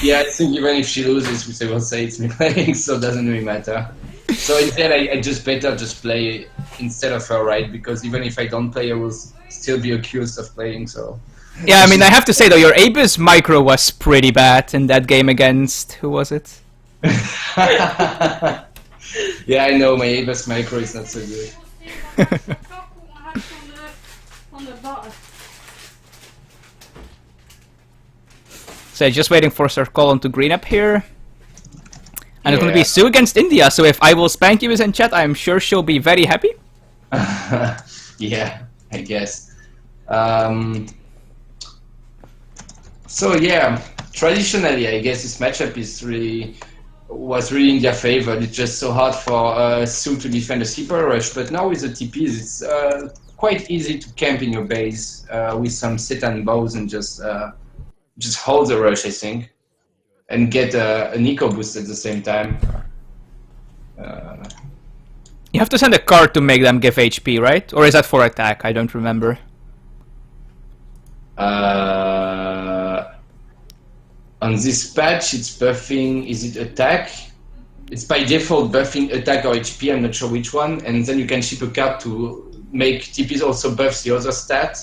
Yeah, I think even if she loses, they will say it's me playing, so it doesn't really matter. So instead, I just better just play instead of her, right? Because even if I don't play, I will still be accused of playing, so...
Yeah, I mean, I have to say though, your Abyss micro was pretty bad in that game against... who was it?
Yeah, I know, my Abyss micro is not so good.
So just waiting for SirCallen to green up here. And it's gonna be
Yeah.
Sue against India, so if I will spank you is in chat, I'm sure she'll be very happy.
Yeah, I guess. So yeah, traditionally, I guess this matchup was really in their favor. It's just so hard for Sue to defend a super rush, but now with the TPs, it's quite easy to camp in your base with some Setan bows and just hold the rush, I think, and get an eco boost at the same time.
You have to send a card to make them give HP, right? Or is that for attack? I don't remember.
On this patch, it's buffing, is it attack? It's by default buffing attack or HP, I'm not sure which one. And then you can ship a card to make TPs also buffs the other stat.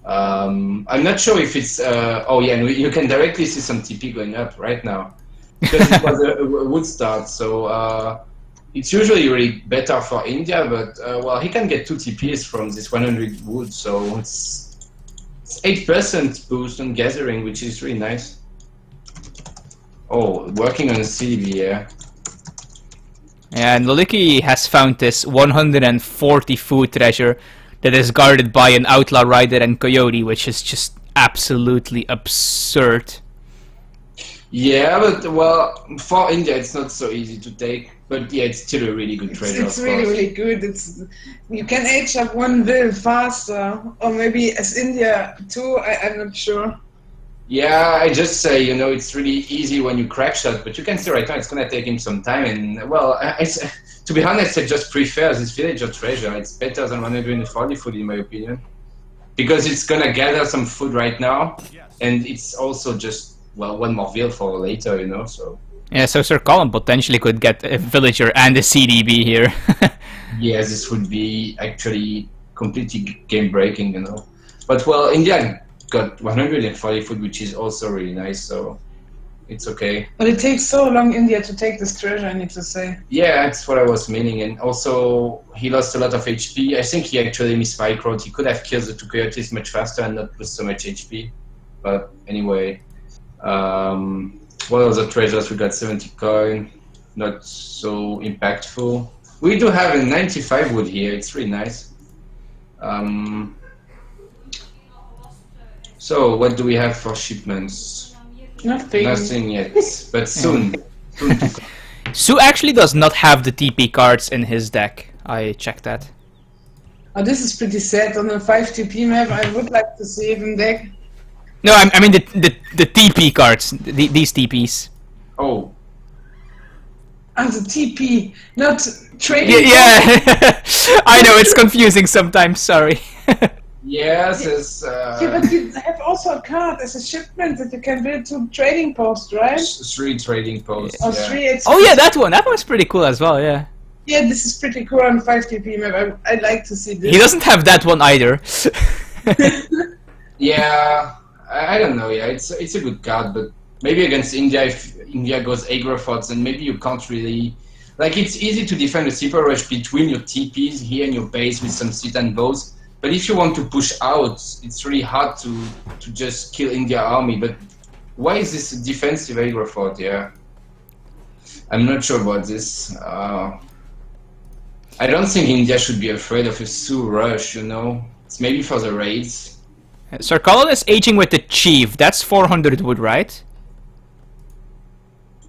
I'm not sure if it's... oh yeah, and you can directly see some TP going up right now. Because it was a wood start, so it's usually really better for India, but well, he can get 2 TPs from this 100 wood, so it's 8% boost on gathering, which is really nice. Oh, working on a CDB, yeah.
Yeah, and loloekie has found this 140 food treasure that is guarded by an outlaw rider and coyote, which is just absolutely absurd.
Yeah, but well, for India it's not so easy to take. But yeah, it's still a really good treasure.
It's really, really good. You can age up one bill faster, or maybe as India too. I'm not sure.
Yeah, I just say, you know, it's really easy when you crack shot, but you can see right now it's gonna take him some time. And well, to be honest, I just prefer this villager treasure. It's better than 140 food in my opinion, because it's gonna gather some food right now, and it's also just, well, one more veil for later, you know. So
yeah, so SirCallen potentially could get a villager and a CDB here.
yeah, this would be actually completely game breaking, you know. But well, India got 140 food, which is also really nice, so it's okay.
But it takes so long, India, to take this treasure, I need to say.
Yeah, that's what I was meaning, and also he lost a lot of HP. I think he actually mismicroed. He could have killed the 2 coyotes much faster and not lose so much HP. But anyway, what other treasures? We got 70 coin, not so impactful. We do have a 95 wood here, it's really nice. So what do we have for shipments?
Nothing.
Nothing yet, but soon. Soon to come.
Sue actually does not have the TP cards in his deck. I checked that.
Oh, this is pretty sad. On a 5 TP map, I would like to see it in deck.
No, I mean the TP cards, these TPs.
Oh.
Ah, the TP, not trading.
Yeah, I know, it's confusing sometimes, sorry.
Yes, it's
Yeah, but you have also a card as a shipment that you can build 2 trading posts, right?
3 trading posts.
Or
Yeah.
3. It's
Oh yeah, that one's pretty cool as well, yeah.
Yeah, this is pretty cool on 5 TP map. I'd like to see this.
He doesn't have that one either.
Yeah, I don't know. Yeah, it's a good card, but maybe against India, if India goes Agrofots, then maybe you can't really. Like, it's easy to defend a super rush between your TPs here and your base with some sit and bows. But if you want to push out, it's really hard to just kill India army. But why is this a defensive Agrofort? Yeah, I'm not sure about this. I don't think India should be afraid of a Sioux rush. You know, it's maybe for the raids.
SirCallen is aging with the chief. That's 400 wood, right?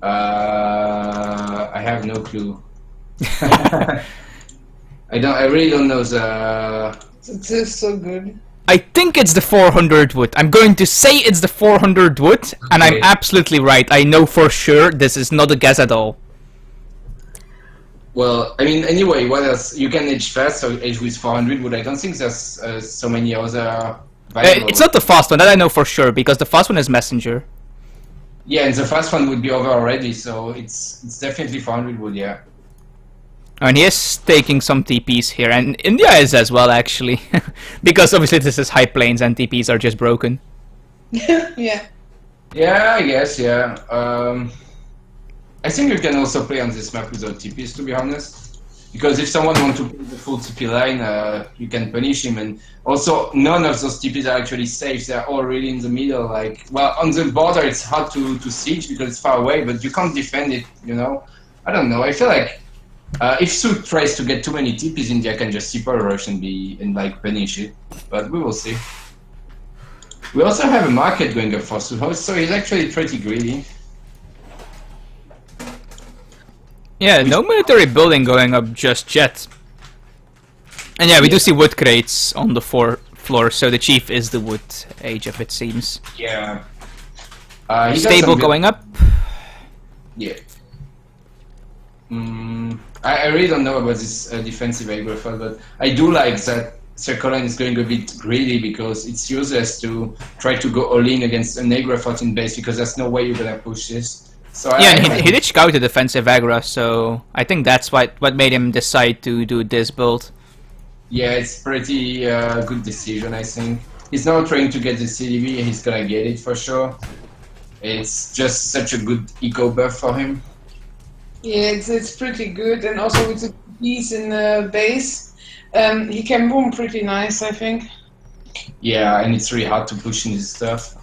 I have no clue. I really don't know the.
It is so good.
I think it's the 400 wood. I'm going to say it's the 400 wood, and I'm
Okay.
absolutely right. I know for sure this is not a guess at all.
Well, I mean, anyway, what else? You can age fast, so age with 400 wood. I don't think there's so many other. Viable.
It's not the fast one, that I know for sure, because the fast one is messenger.
Yeah, and the first one would be over already, so it's definitely 400 wood, yeah.
And he is taking some TPs here, and India is as well, actually. Because obviously this is high plains and TPs are just broken.
Yeah.
Yeah, I guess, yeah. I think you can also play on this map without TPs, to be honest. Because if someone wants to play the full TP line, you can punish him. And also, none of those TPs are actually safe. They're all really in the middle. Like, well, on the border, it's hard to siege because it's far away, but you can't defend it, you know? I don't know. I feel like if Su tries to get too many TPs, India can just super rush and like punish it. But we will see. We also have a market going up for Su, so he's actually pretty greedy.
Yeah, no military building going up just yet. And yeah, we do see wood crates on the floor, so the chief is the wood age up, it seems.
Yeah.
Stable going up.
Yeah. I really don't know about this defensive AoE3, but I do like that SirCallen is going a bit greedy because it's useless to try to go all in against an AoE3 in base because there's no way you're gonna push this. So
yeah, and he did scout the defensive aggro, so I think that's what made him decide to do this build.
Yeah, it's pretty good decision, I think. He's now trying to get the CDV, he's gonna get it for sure. It's just such a good eco buff for him.
Yeah, it's pretty good, and also with the piece in the base, he can boom pretty nice, I think.
Yeah, and it's really hard to push in this stuff.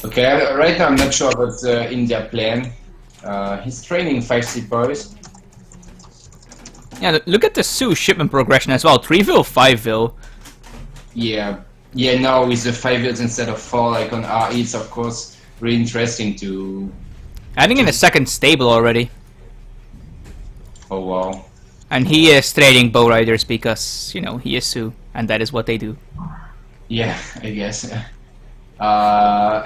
Okay, right now I'm not sure about the India plan. He's training 5 sepoys.
Yeah, look at the Sioux shipment progression as well. 3-vil, 5-vil.
Yeah, now with the 5 vils instead of 4, like on RE, it's of course really interesting to...
Adding in a second stable already.
Oh wow.
And he is trading bow riders because, you know, he is Sioux, and that is what they do.
Yeah, I guess.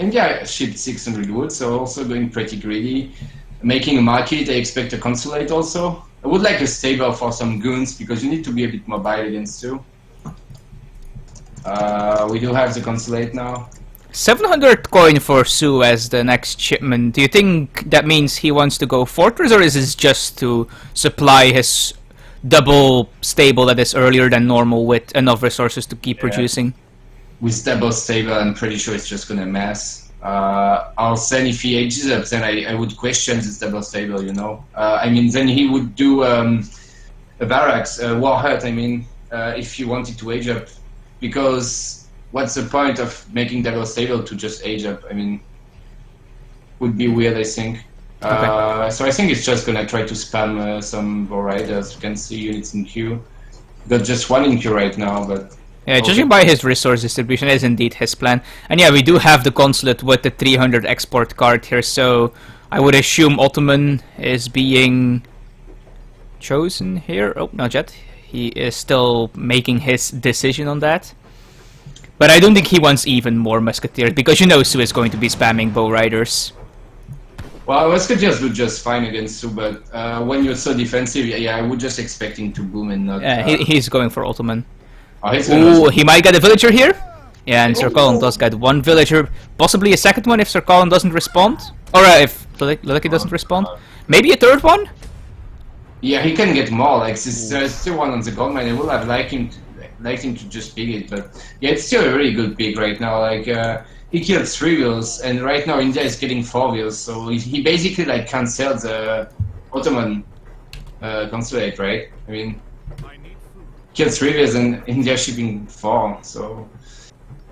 India shipped 600 wood, so also going pretty greedy. Making a market, I expect a consulate also. I would like a stable for some goons, because you need to be a bit mobile against Sioux. We do have the consulate now.
700 coin for Sioux as the next shipment. Do you think that means he wants to go fortress, or is this just to supply his double stable that is earlier than normal with enough resources to keep producing?
With double stable, I'm pretty sure it's just gonna mass. I'll send if he ages up, then I would question this double stable, you know. I mean, then he would do a barracks, a war hut, I mean, if he wanted to age up. Because what's the point of making double stable to just age up? I mean, would be weird, I think.
Okay.
So I think it's just gonna try to spam some bow riders. You can see units in queue. Got just one in queue right now, but...
Yeah, judging by his resource distribution, is indeed his plan. And yeah, we do have the consulate with the 300 export card here, so I would assume Ottoman is being chosen here. Oh, not yet. He is still making his decision on that. But I don't think he wants even more musketeers, because you know Sioux is going to be spamming bow riders.
Well, musketeers do just fine against Sioux, but when you're so defensive, yeah, I would just expect him to boom and not...
he's going for Ottoman.
Oh,
Ooh, he might get a villager here. Yeah, and SirCallen does get one villager, possibly a second one if SirCallen doesn't respond. Or if loloekie doesn't respond. Maybe a third one?
Yeah, he can get more. Like, there's still one on the gold mine. I would have liked him to just pick it, but yeah, it's still a really good pick right now. Like, he killed 3 wheels, and right now India is getting 4 wheels, so he basically like cancelled the Ottoman consulate, right? I mean, killed 3 wheels and India shipping 4, so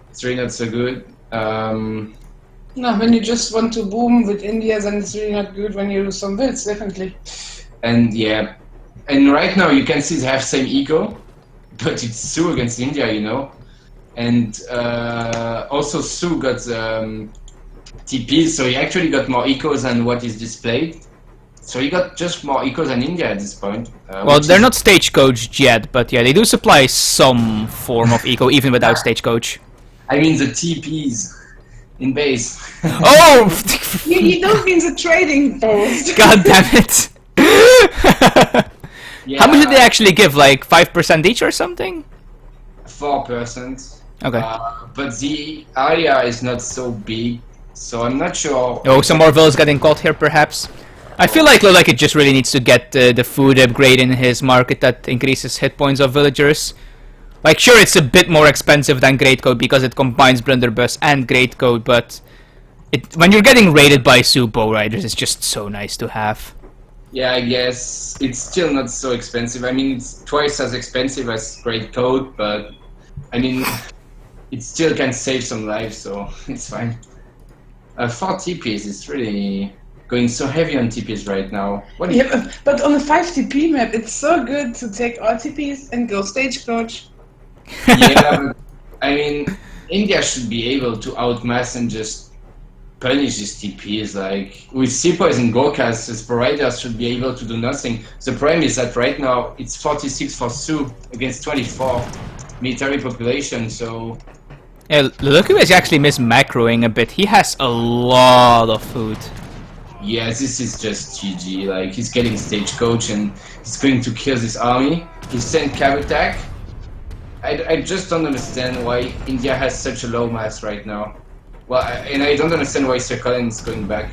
it's really not so good.
No, when you just want to boom with India, then it's really not good when you lose some builds, definitely.
And yeah, and right now you can see they have same eco, but it's Sioux against India, you know. And also Sioux got TP, so he actually got more eco than what is displayed. So he got just more eco than India at this point.
Well, they're not stagecoached yet, but yeah, they do supply some form of eco even without stagecoach.
I mean the TPs in base.
Oh!
You don't mean the trading post.
God damn it!
Yeah,
How much did they actually give? Like 5% each or something?
4%.
Okay.
But the area is not so big, So I'm not sure.
Oh, some more villas getting caught here, perhaps. I feel like loloekie just really needs to get the food upgrade in his market that increases hit points of villagers. Like, sure, it's a bit more expensive than Greatcoat because it combines Blunderbuss and Greatcoat, but when you're getting raided by Bow Riders, it's just so nice to have.
Yeah, I guess it's still not so expensive. I mean, it's twice as expensive as Greatcoat, but I mean, it still can save some lives, so it's fine. 4 TPs is really going so heavy on TPs right now. What
Yeah, but on a 5 TP map, it's so good to take all TPs and go stagecoach.
Yeah, but, I mean, India should be able to outmass and just punish these TPs. Like, with Sepoys and Gorkhas, the Riders should be able to do nothing. The problem is that right now, it's 46 for Su against 24 military population, so...
Yeah, loloekie is actually mis-macroing a bit. He has a lot of food.
Yeah, this is just GG. Like, he's getting stagecoach and he's going to kill this army. He sent cav attack. I just don't understand why India has such a low mass right now. Well, and I don't understand why SirCallen is going back.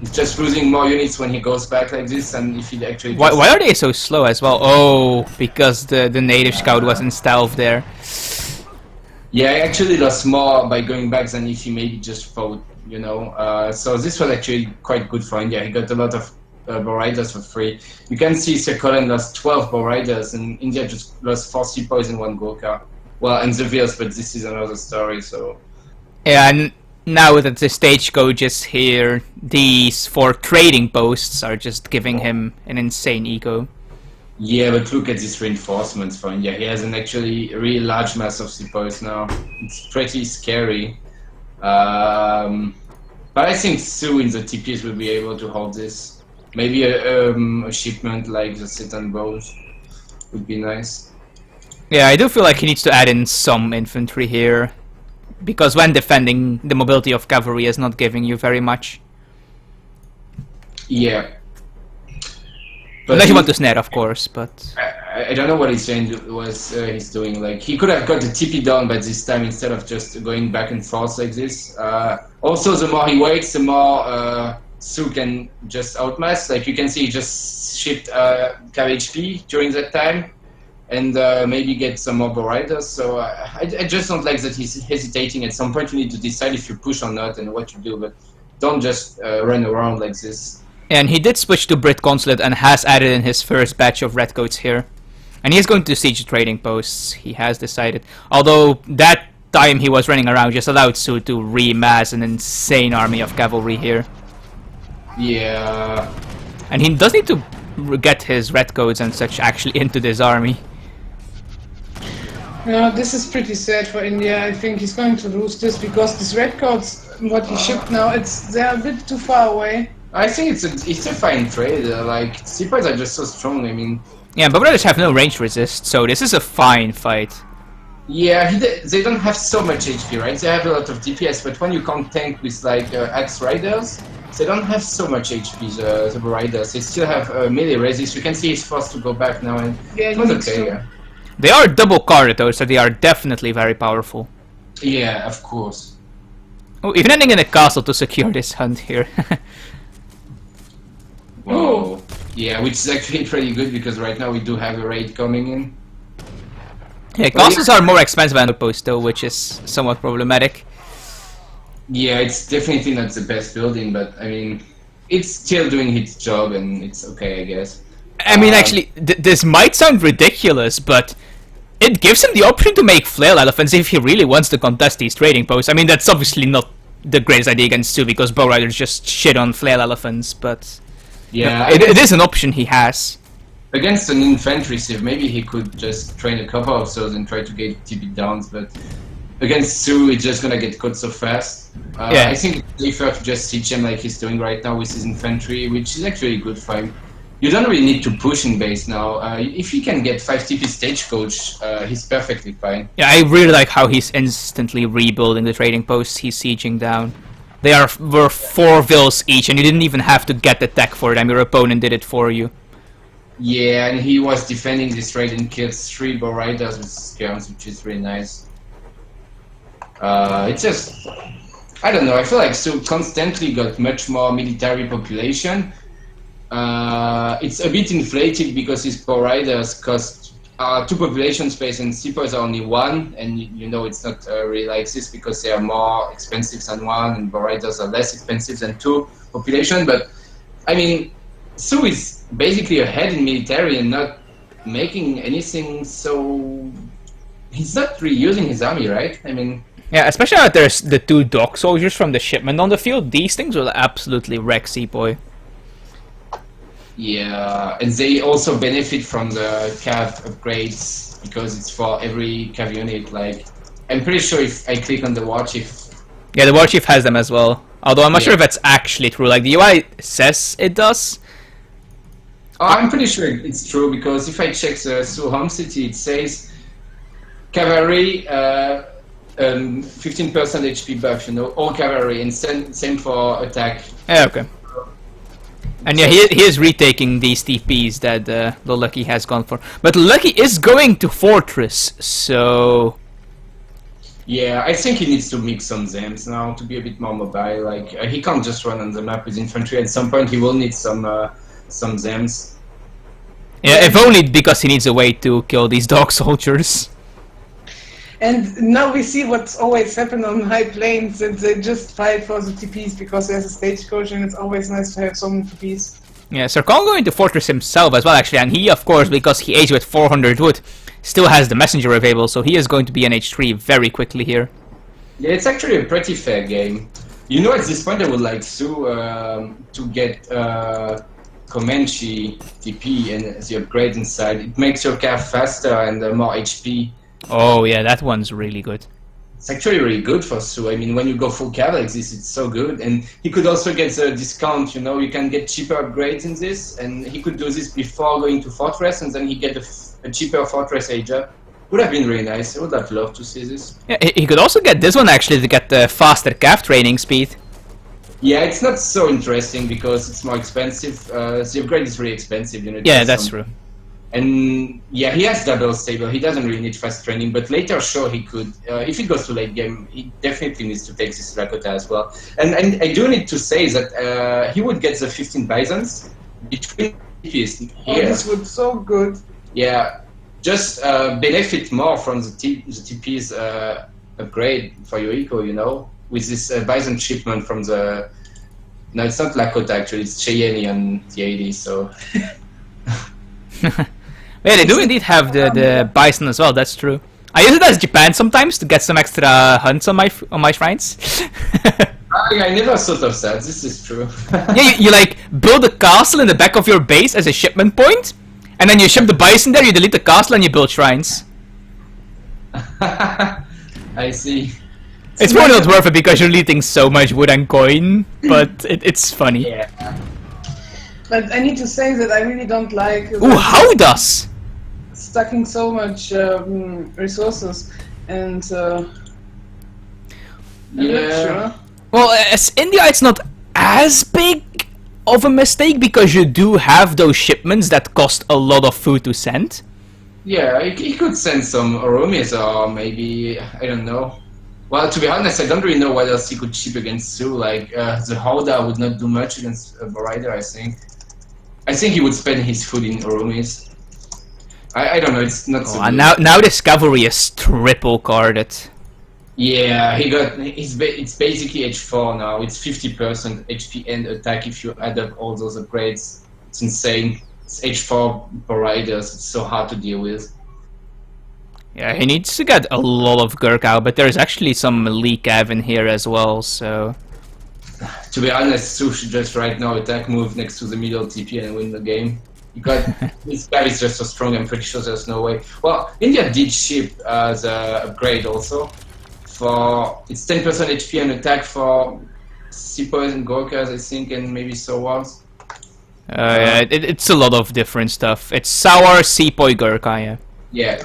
He's just losing more units when he goes back like this, and if he actually...
Why are they so slow as well? Oh, because the native scout was in stealth there.
Yeah, I actually lost more by going back than if he maybe just fought, you know. So this was actually quite good for India. He got a lot of Bow Riders for free. You can see SirCallen lost 12 Bow Riders, and India just lost 4 Sepoys and 1 Gorkha. Well, and the Vills, but this is another story, so...
Yeah, and now that the stagecoach is here, these 4 trading posts are just giving him an insane eco.
Yeah, but look at these reinforcements for India. He has an actually really large mass of Sepoys now. It's pretty scary. But I think Su in the TPs will be able to hold this. Maybe a shipment like the Sitan bows would be nice.
Yeah, I do feel like he needs to add in some infantry here, because when defending, the mobility of cavalry is not giving you very much.
Yeah. But
Unless you want to snare, of course, but...
I don't know what he's doing. Like, he could have got the TP down by this time instead of just going back and forth like this. Also, the more he waits, the more Su can just outmass. Like, you can see he just shipped cav HP during that time, and maybe get some more Bow Riders. So I just don't like that he's hesitating. At some point, you need to decide if you push or not and what you do, but don't just run around like this.
And he did switch to Brit Consulate and has added in his first batch of redcoats here. And he is going to siege trading posts, he has decided. Although that time he was running around just allowed Su to remass an insane army of cavalry here.
Yeah.
And he does need to get his redcoats and such actually into this army.
No, this is pretty sad for India. I think he's going to lose this because these redcoats, what he shipped now, they're a bit too far away.
I think it's a fine trade. Like, Sepoys are just so strong. I mean,
yeah, but brothers have no range resist, so this is a fine fight.
Yeah, they don't have so much HP, right? They have a lot of DPS, but when you can't tank with like Axe Riders, they don't have so much HP. The Riders, they still have melee resist. You can see he's forced to go back now, and
Yeah,
it was okay. Yeah.
They are double carded though, so they are definitely very powerful.
Yeah, of course.
Oh, even ending in a castle to secure this hunt here.
Whoa. Yeah, which is actually pretty good because right now we do have a raid coming in.
Yeah, castles are more expensive than outposts though, which is somewhat problematic.
Yeah, it's definitely not the best building, but I mean, it's still doing its job and it's okay, I guess.
I mean, actually, this might sound ridiculous, but it gives him the option to make flail elephants if he really wants to contest these trading posts. I mean, that's obviously not the greatest idea against Su because Bow Riders just shit on flail elephants, but
yeah,
it is an option he has.
Against an infantry civ, maybe he could just train a couple of those and try to get TP downs, but against Su, it's just gonna get caught so fast.
Yeah.
I think it's safer to just siege him like he's doing right now with his infantry, which is actually good for him. You don't really need to push in base now. If he can get 5 TP stagecoach, he's perfectly fine.
Yeah, I really like how he's instantly rebuilding the trading posts he's sieging down. They were 4 vills each, and you didn't even have to get the tech for them. Your opponent did it for you.
Yeah, and he was defending this raid and killed 3 Bow Riders with skirms, which is really nice. It's just... I don't know. I feel like Su constantly got much more military population. It's a bit inflated because his Power Riders cost 2 population space and Sepoys are only 1, and you know it's not really like this because they are more expensive than 1 and Power Riders are less expensive than 2 population. But I mean, Su is basically ahead in military and not making anything, so he's not reusing his army, right? I mean,
yeah, especially now that there's the 2 dog soldiers from the shipment on the field. These things will absolutely wreck Sepoy.
yeah, and they also benefit from the cav upgrades because it's for every cav unit. Like, I'm pretty sure if I click on the war chief,
Yeah, the war chief has them as well. Although I'm not
Yeah.
sure if that's actually true. Like the UI says it does.
I'm pretty sure it's true because if I check the Su home city, it says cavalry 15% HP buff. You know, all cavalry, and same for attack.
Yeah, okay. And yeah, he is retaking these TPs that loloekie has gone for. But loloekie is going to Fortress, so...
Yeah, I think he needs to mix some Zems now to be a bit more mobile. Like he can't just run on the map with infantry. At some point, he will need some Zems.
Yeah, if only because he needs a way to kill these dog soldiers.
And now we see what's always happened on high plains, that they just fight for the TPs because there's a stagecoach and it's always nice to have so many TPs.
Yeah, SirCallen going to Fortress himself as well, actually, and he, of course, because he aged with 400 wood, still has the messenger available, so he is going to be an H3 very quickly here.
Yeah, it's actually a pretty fair game. You know, at this point, I would like Su to get Comanche TP and the upgrade inside. It makes your cav faster and more HP.
Oh yeah, that one's really good.
It's actually really good for Su. I mean, when you go full cav like this, it's so good. And he could also get the discount, you know, you can get cheaper upgrades in this. And he could do this before going to Fortress, and then he get a cheaper Fortress age up. Would have been really nice. I would have loved to see this.
Yeah, he could also get this one actually to get the faster cav training speed.
Yeah, it's not so interesting because it's more expensive. The upgrade is really expensive, you know.
Yeah, that's true.
And yeah, he has double stable. He doesn't really need fast training, but later, sure, he could. If he goes to late game, he definitely needs to take this Lakota as well. And I do need to say that he would get the 15 Bisons between TPs
Oh,
here.
this would so good.
Yeah, just benefit more from the TP's upgrade for your eco, you know, with this Bison shipment from the... No, it's not Lakota actually, it's Cheyenne on the 80s, so...
Yeah, they do indeed have the bison as well, that's true. I use it as Japan sometimes to get some extra hunts on my shrines.
I never thought of that, this is true.
Yeah, you like build a castle in the back of your base as a shipment point, and then you ship the bison there, you delete the castle and you build shrines.
I see.
It's probably not worth it because you're deleting so much wood and coin, but it's funny.
Yeah.
But I need to say that I really don't like
Ooh, how does?
stacking so much resources, and I'm not
Yeah.
sure.
Well, as India, it's not as big of a mistake because you do have those shipments that cost a lot of food to send.
Yeah, he could send some Oromis or maybe, I don't know. Well, to be honest, I don't really know what else he could ship against Su. Like, the Howdah would not do much against Borider, I think. I think he would spend his food in Oromis. I don't know, it's not so
And
good.
now this cavalry is triple carded.
Yeah, it's basically H4 now. It's 50% HP and attack if you add up all those upgrades. It's insane. It's H4 Boriders. It's so hard to deal with.
Yeah, he needs to get a lot of Gurkha, but there's actually some Lee Cav in here as well, so...
To be honest, Su should just right now attack move next to the middle TP and win the game. You got this guy is just so strong. I'm pretty sure there's no way. Well, India did ship the upgrade also. For it's 10% HP and attack for Sepoys and Gorkhas, I think, and maybe Sowars.
Yeah, it's a lot of different stuff. It's Sour, Sepoy, Gurkha, yeah.
Yeah.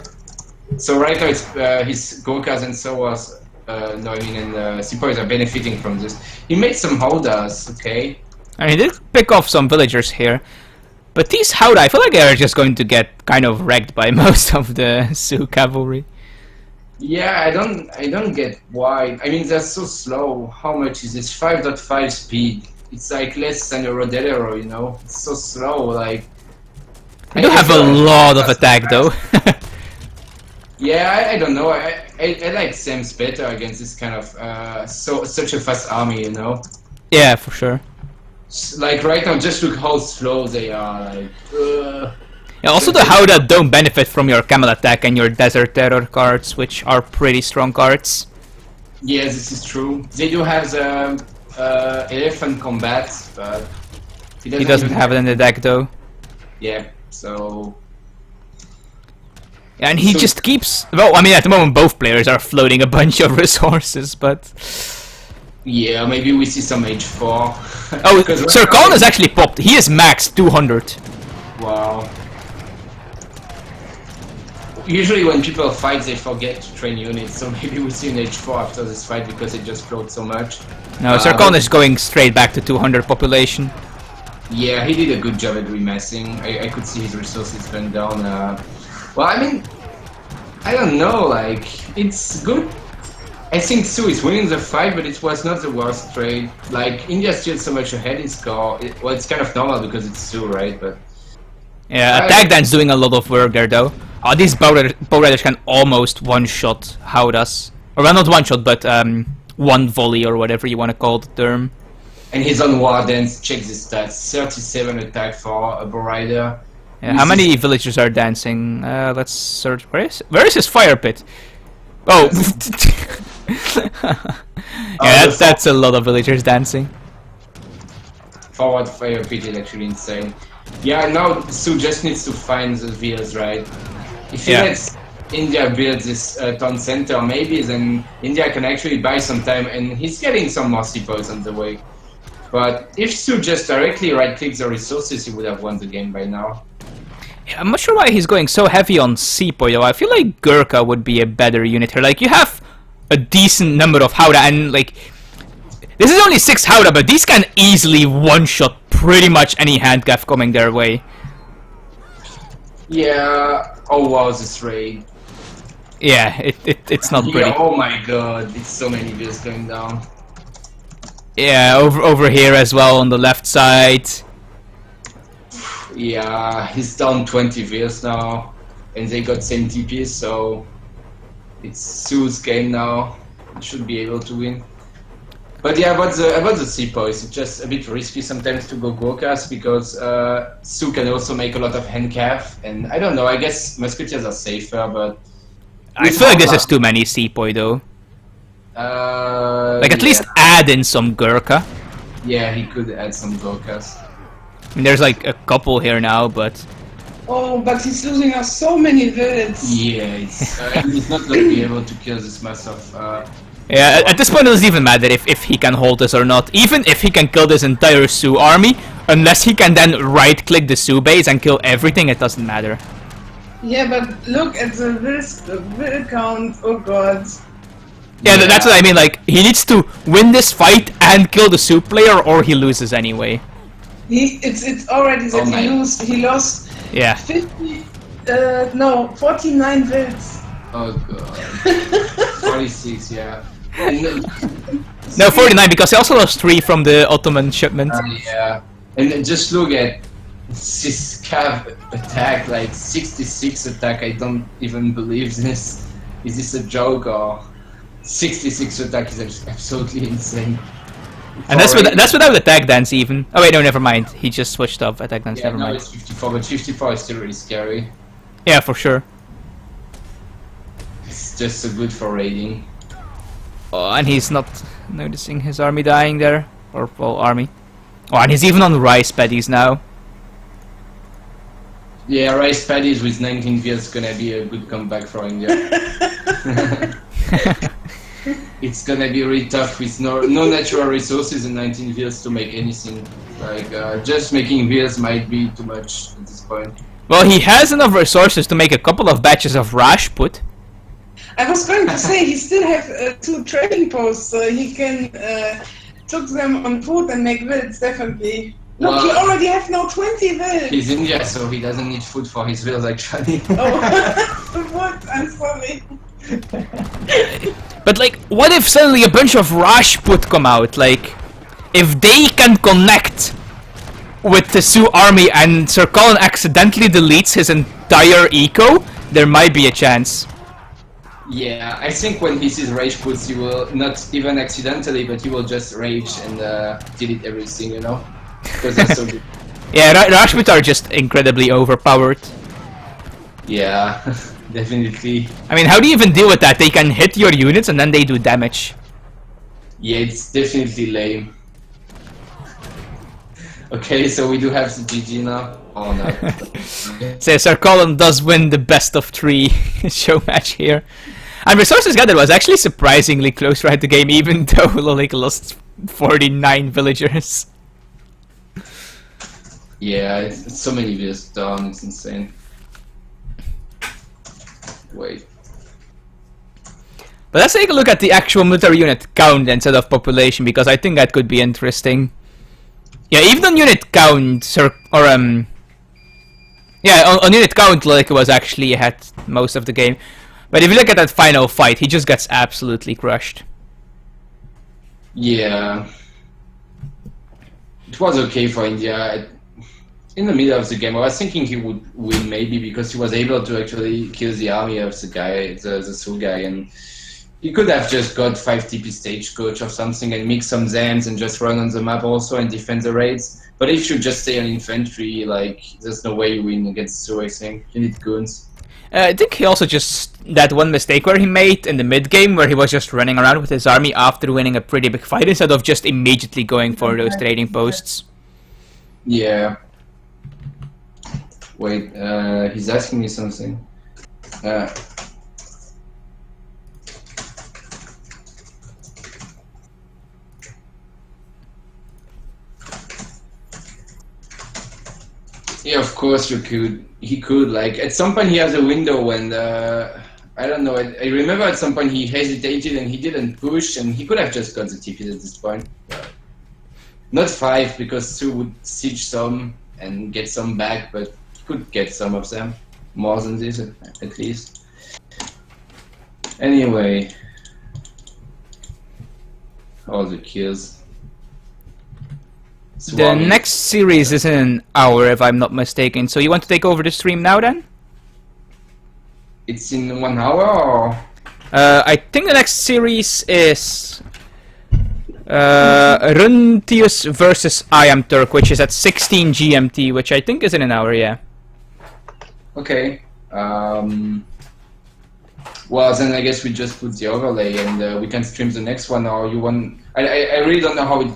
So right now it's his Gorkhas and Sowars. No, I mean, and Sepoys are benefiting from this. He made some Howdahs, okay.
And he did pick off some villagers here. But these Howdah, I feel like they're just going to get kind of wrecked by most of the Sioux cavalry.
Yeah, I don't get why. I mean, they're so slow. How much is this? 5.5 speed. It's like less than a Rodero, you know? It's so slow, like...
They do have a lot of attack though.
Yeah, I don't know. I like Sam's better against this kind of such a fast army, you know.
Yeah, for sure.
Like right now, just look how slow they are. Like,
Yeah, also the Howdah don't benefit from your camel attack and your Desert Terror cards, which are pretty strong cards.
yeah, this is true. They do have the elephant combat, but
He doesn't
even
have it in the deck though.
Yeah, so
Yeah, and he
So-
just keeps. Well, I mean, at the moment both players are floating a bunch of resources, but.
yeah, maybe we see some H4.
Oh,
Because right
SirCallen
now-
is actually popped. He is max 200.
Wow. Usually when people fight, they forget to train units, so maybe we see an H4 after this fight because it just floats so much.
No, SirCallen is going straight back to 200 population.
Yeah, he did a good job at remassing. I could see his resources went down. Well, I mean, I don't know, like, it's good. I think Su is winning the fight, but it was not the worst trade. Like, India's still so much ahead in score. Well, it's kind of normal because it's Su, right? But
Yeah, Attack Dance doing a lot of work there though. Oh, these Bow Riders can almost one-shot Howdahs. Or well, not one-shot, but one volley or whatever you want to call the term.
And he's on War Dance, check the stats. 37 attack for a Rider.
Yeah, how many villagers are dancing? Let's search. Where is his fire pit? Oh! Yeah, that's a lot of villagers dancing.
Forward fire pit is actually insane. Yeah, now Su just needs to find the wheels, right? If he
Yeah.
lets India build this town center, maybe then India can actually buy some time, and he's getting some more seaports on the way. But if Su just directly right-clicks the resources, he would have won the game by now.
Yeah, I'm not sure why he's going so heavy on Sepoy though. I feel like Gurkha would be a better unit here. Like, you have a decent number of Howdah, and like... This is only 6 Howdah, but these can easily one-shot pretty much any handgaff coming their way.
Yeah. Oh wow, this raid.
Yeah, it's not pretty.
Yeah, oh my god, it's so many views going down.
Yeah, over here as well on the left side.
Yeah, he's down 20 views now, and they got same TPs, so it's Su's game now. He should be able to win. But yeah, about the seapoys, it's just a bit risky sometimes to go Gorkas because Su can also make a lot of handcaf, and I don't know. I guess musketeers are safer, but
I feel like this is too many Sepoy though. Like, at least add in some Gurkha.
yeah, he could add some Gorkas.
I mean, there's like a couple here now, but
Oh, but he's losing us so many villains.
Yeah, he's not going to be able to kill this massive.
yeah, at this point it doesn't even matter if he can hold this or not. Even if he can kill this entire Sioux army, unless he can then right-click the Sioux base and kill everything, it doesn't matter.
Yeah, but look at the will count. Oh god.
Yeah, that's what I mean. Like, he needs to win this fight and kill the Sioux player, or he loses anyway.
It's already that he lost
Yeah.
49 vills.
Oh god. 46, yeah. And,
No, 49 because he also lost 3 from the Ottoman shipment.
yeah. And then just look at this cav attack, like 66 attack. I don't even believe this. Is this a joke or 66 attack is absolutely insane.
And that's without attack dance even. Oh wait, no, never mind. He just switched off attack dance.
Yeah,
Never
now
mind.
it's 54, but 54 is still really scary.
Yeah, for sure.
It's just so good for raiding.
Oh, and he's not noticing his army dying there, or well, army. Oh, and he's even on rice paddies now.
Yeah, rice paddies with 19 vs gonna be a good comeback for India. It's gonna be really tough with no natural resources and 19 vs to make anything. Like, just making vs might be too much at this point.
Well, he has enough resources to make a couple of batches of Rajput.
I was going to say he still have 2 trading posts, so he can took them on food and make vills definitely. Look,
Well,
he already have now 20 vills.
He's India, so he doesn't need food for his vills actually.
Oh, what? I'm sorry.
But like, what if suddenly a bunch of Rajput come out? Like, if they can connect with the Sioux army and SirCallen accidentally deletes his entire eco, there might be a chance.
Yeah, I think when he sees Rajputs, he will not even accidentally, but he will just rage and delete everything, you know? Because they're so good.
Yeah, Rajput are just incredibly overpowered.
Yeah, definitely.
I mean, how do you even deal with that? They can hit your units and then they do damage.
Yeah, it's definitely lame. Okay, so we do have the GG now. Oh no.
So SirCallen does win the best of 3 show match here. And Resources Gathered was actually surprisingly close throughout the game, even though Loloekie lost 49 villagers.
Yeah, it's so many views down, it's insane. Wait.
But let's take a look at the actual military unit count instead of population, because I think that could be interesting. Yeah, even on unit count, on unit count, Loloekie was actually ahead most of the game. But if you look at that final fight, he just gets absolutely crushed.
Yeah. It was okay for India. In the middle of the game, I was thinking he would win maybe because he was able to actually kill the army of the guy, the Sioux guy, and he could have just got 5 TP stagecoach or something and mix some Zans and just run on the map also and defend the raids. But if you just stay on infantry, like, there's no way you win against Sioux, I think. You need goons.
I think he also just, that one mistake where he made in the mid game, where he was just running around with his army after winning a pretty big fight instead of just immediately going for those trading posts.
Yeah. Wait, he's asking me something. Yeah, of course you could. He could, like, at some point he has a window when I don't know, I remember at some point he hesitated and he didn't push and he could have just got the TPs at this point. Not 5 because Sioux would siege some and get some back, but he could get some of them. More than this at least. Anyway. All the kills.
The next series is in an hour, if I'm not mistaken. So you want to take over the stream now, then?
It's in 1 hour, or?
I think the next series is Runtius versus I Am Turk, which is at 16 GMT, which I think is in an hour, yeah.
Okay. Well, then I guess we just put the overlay and we can stream the next one, or you want... I really don't know how it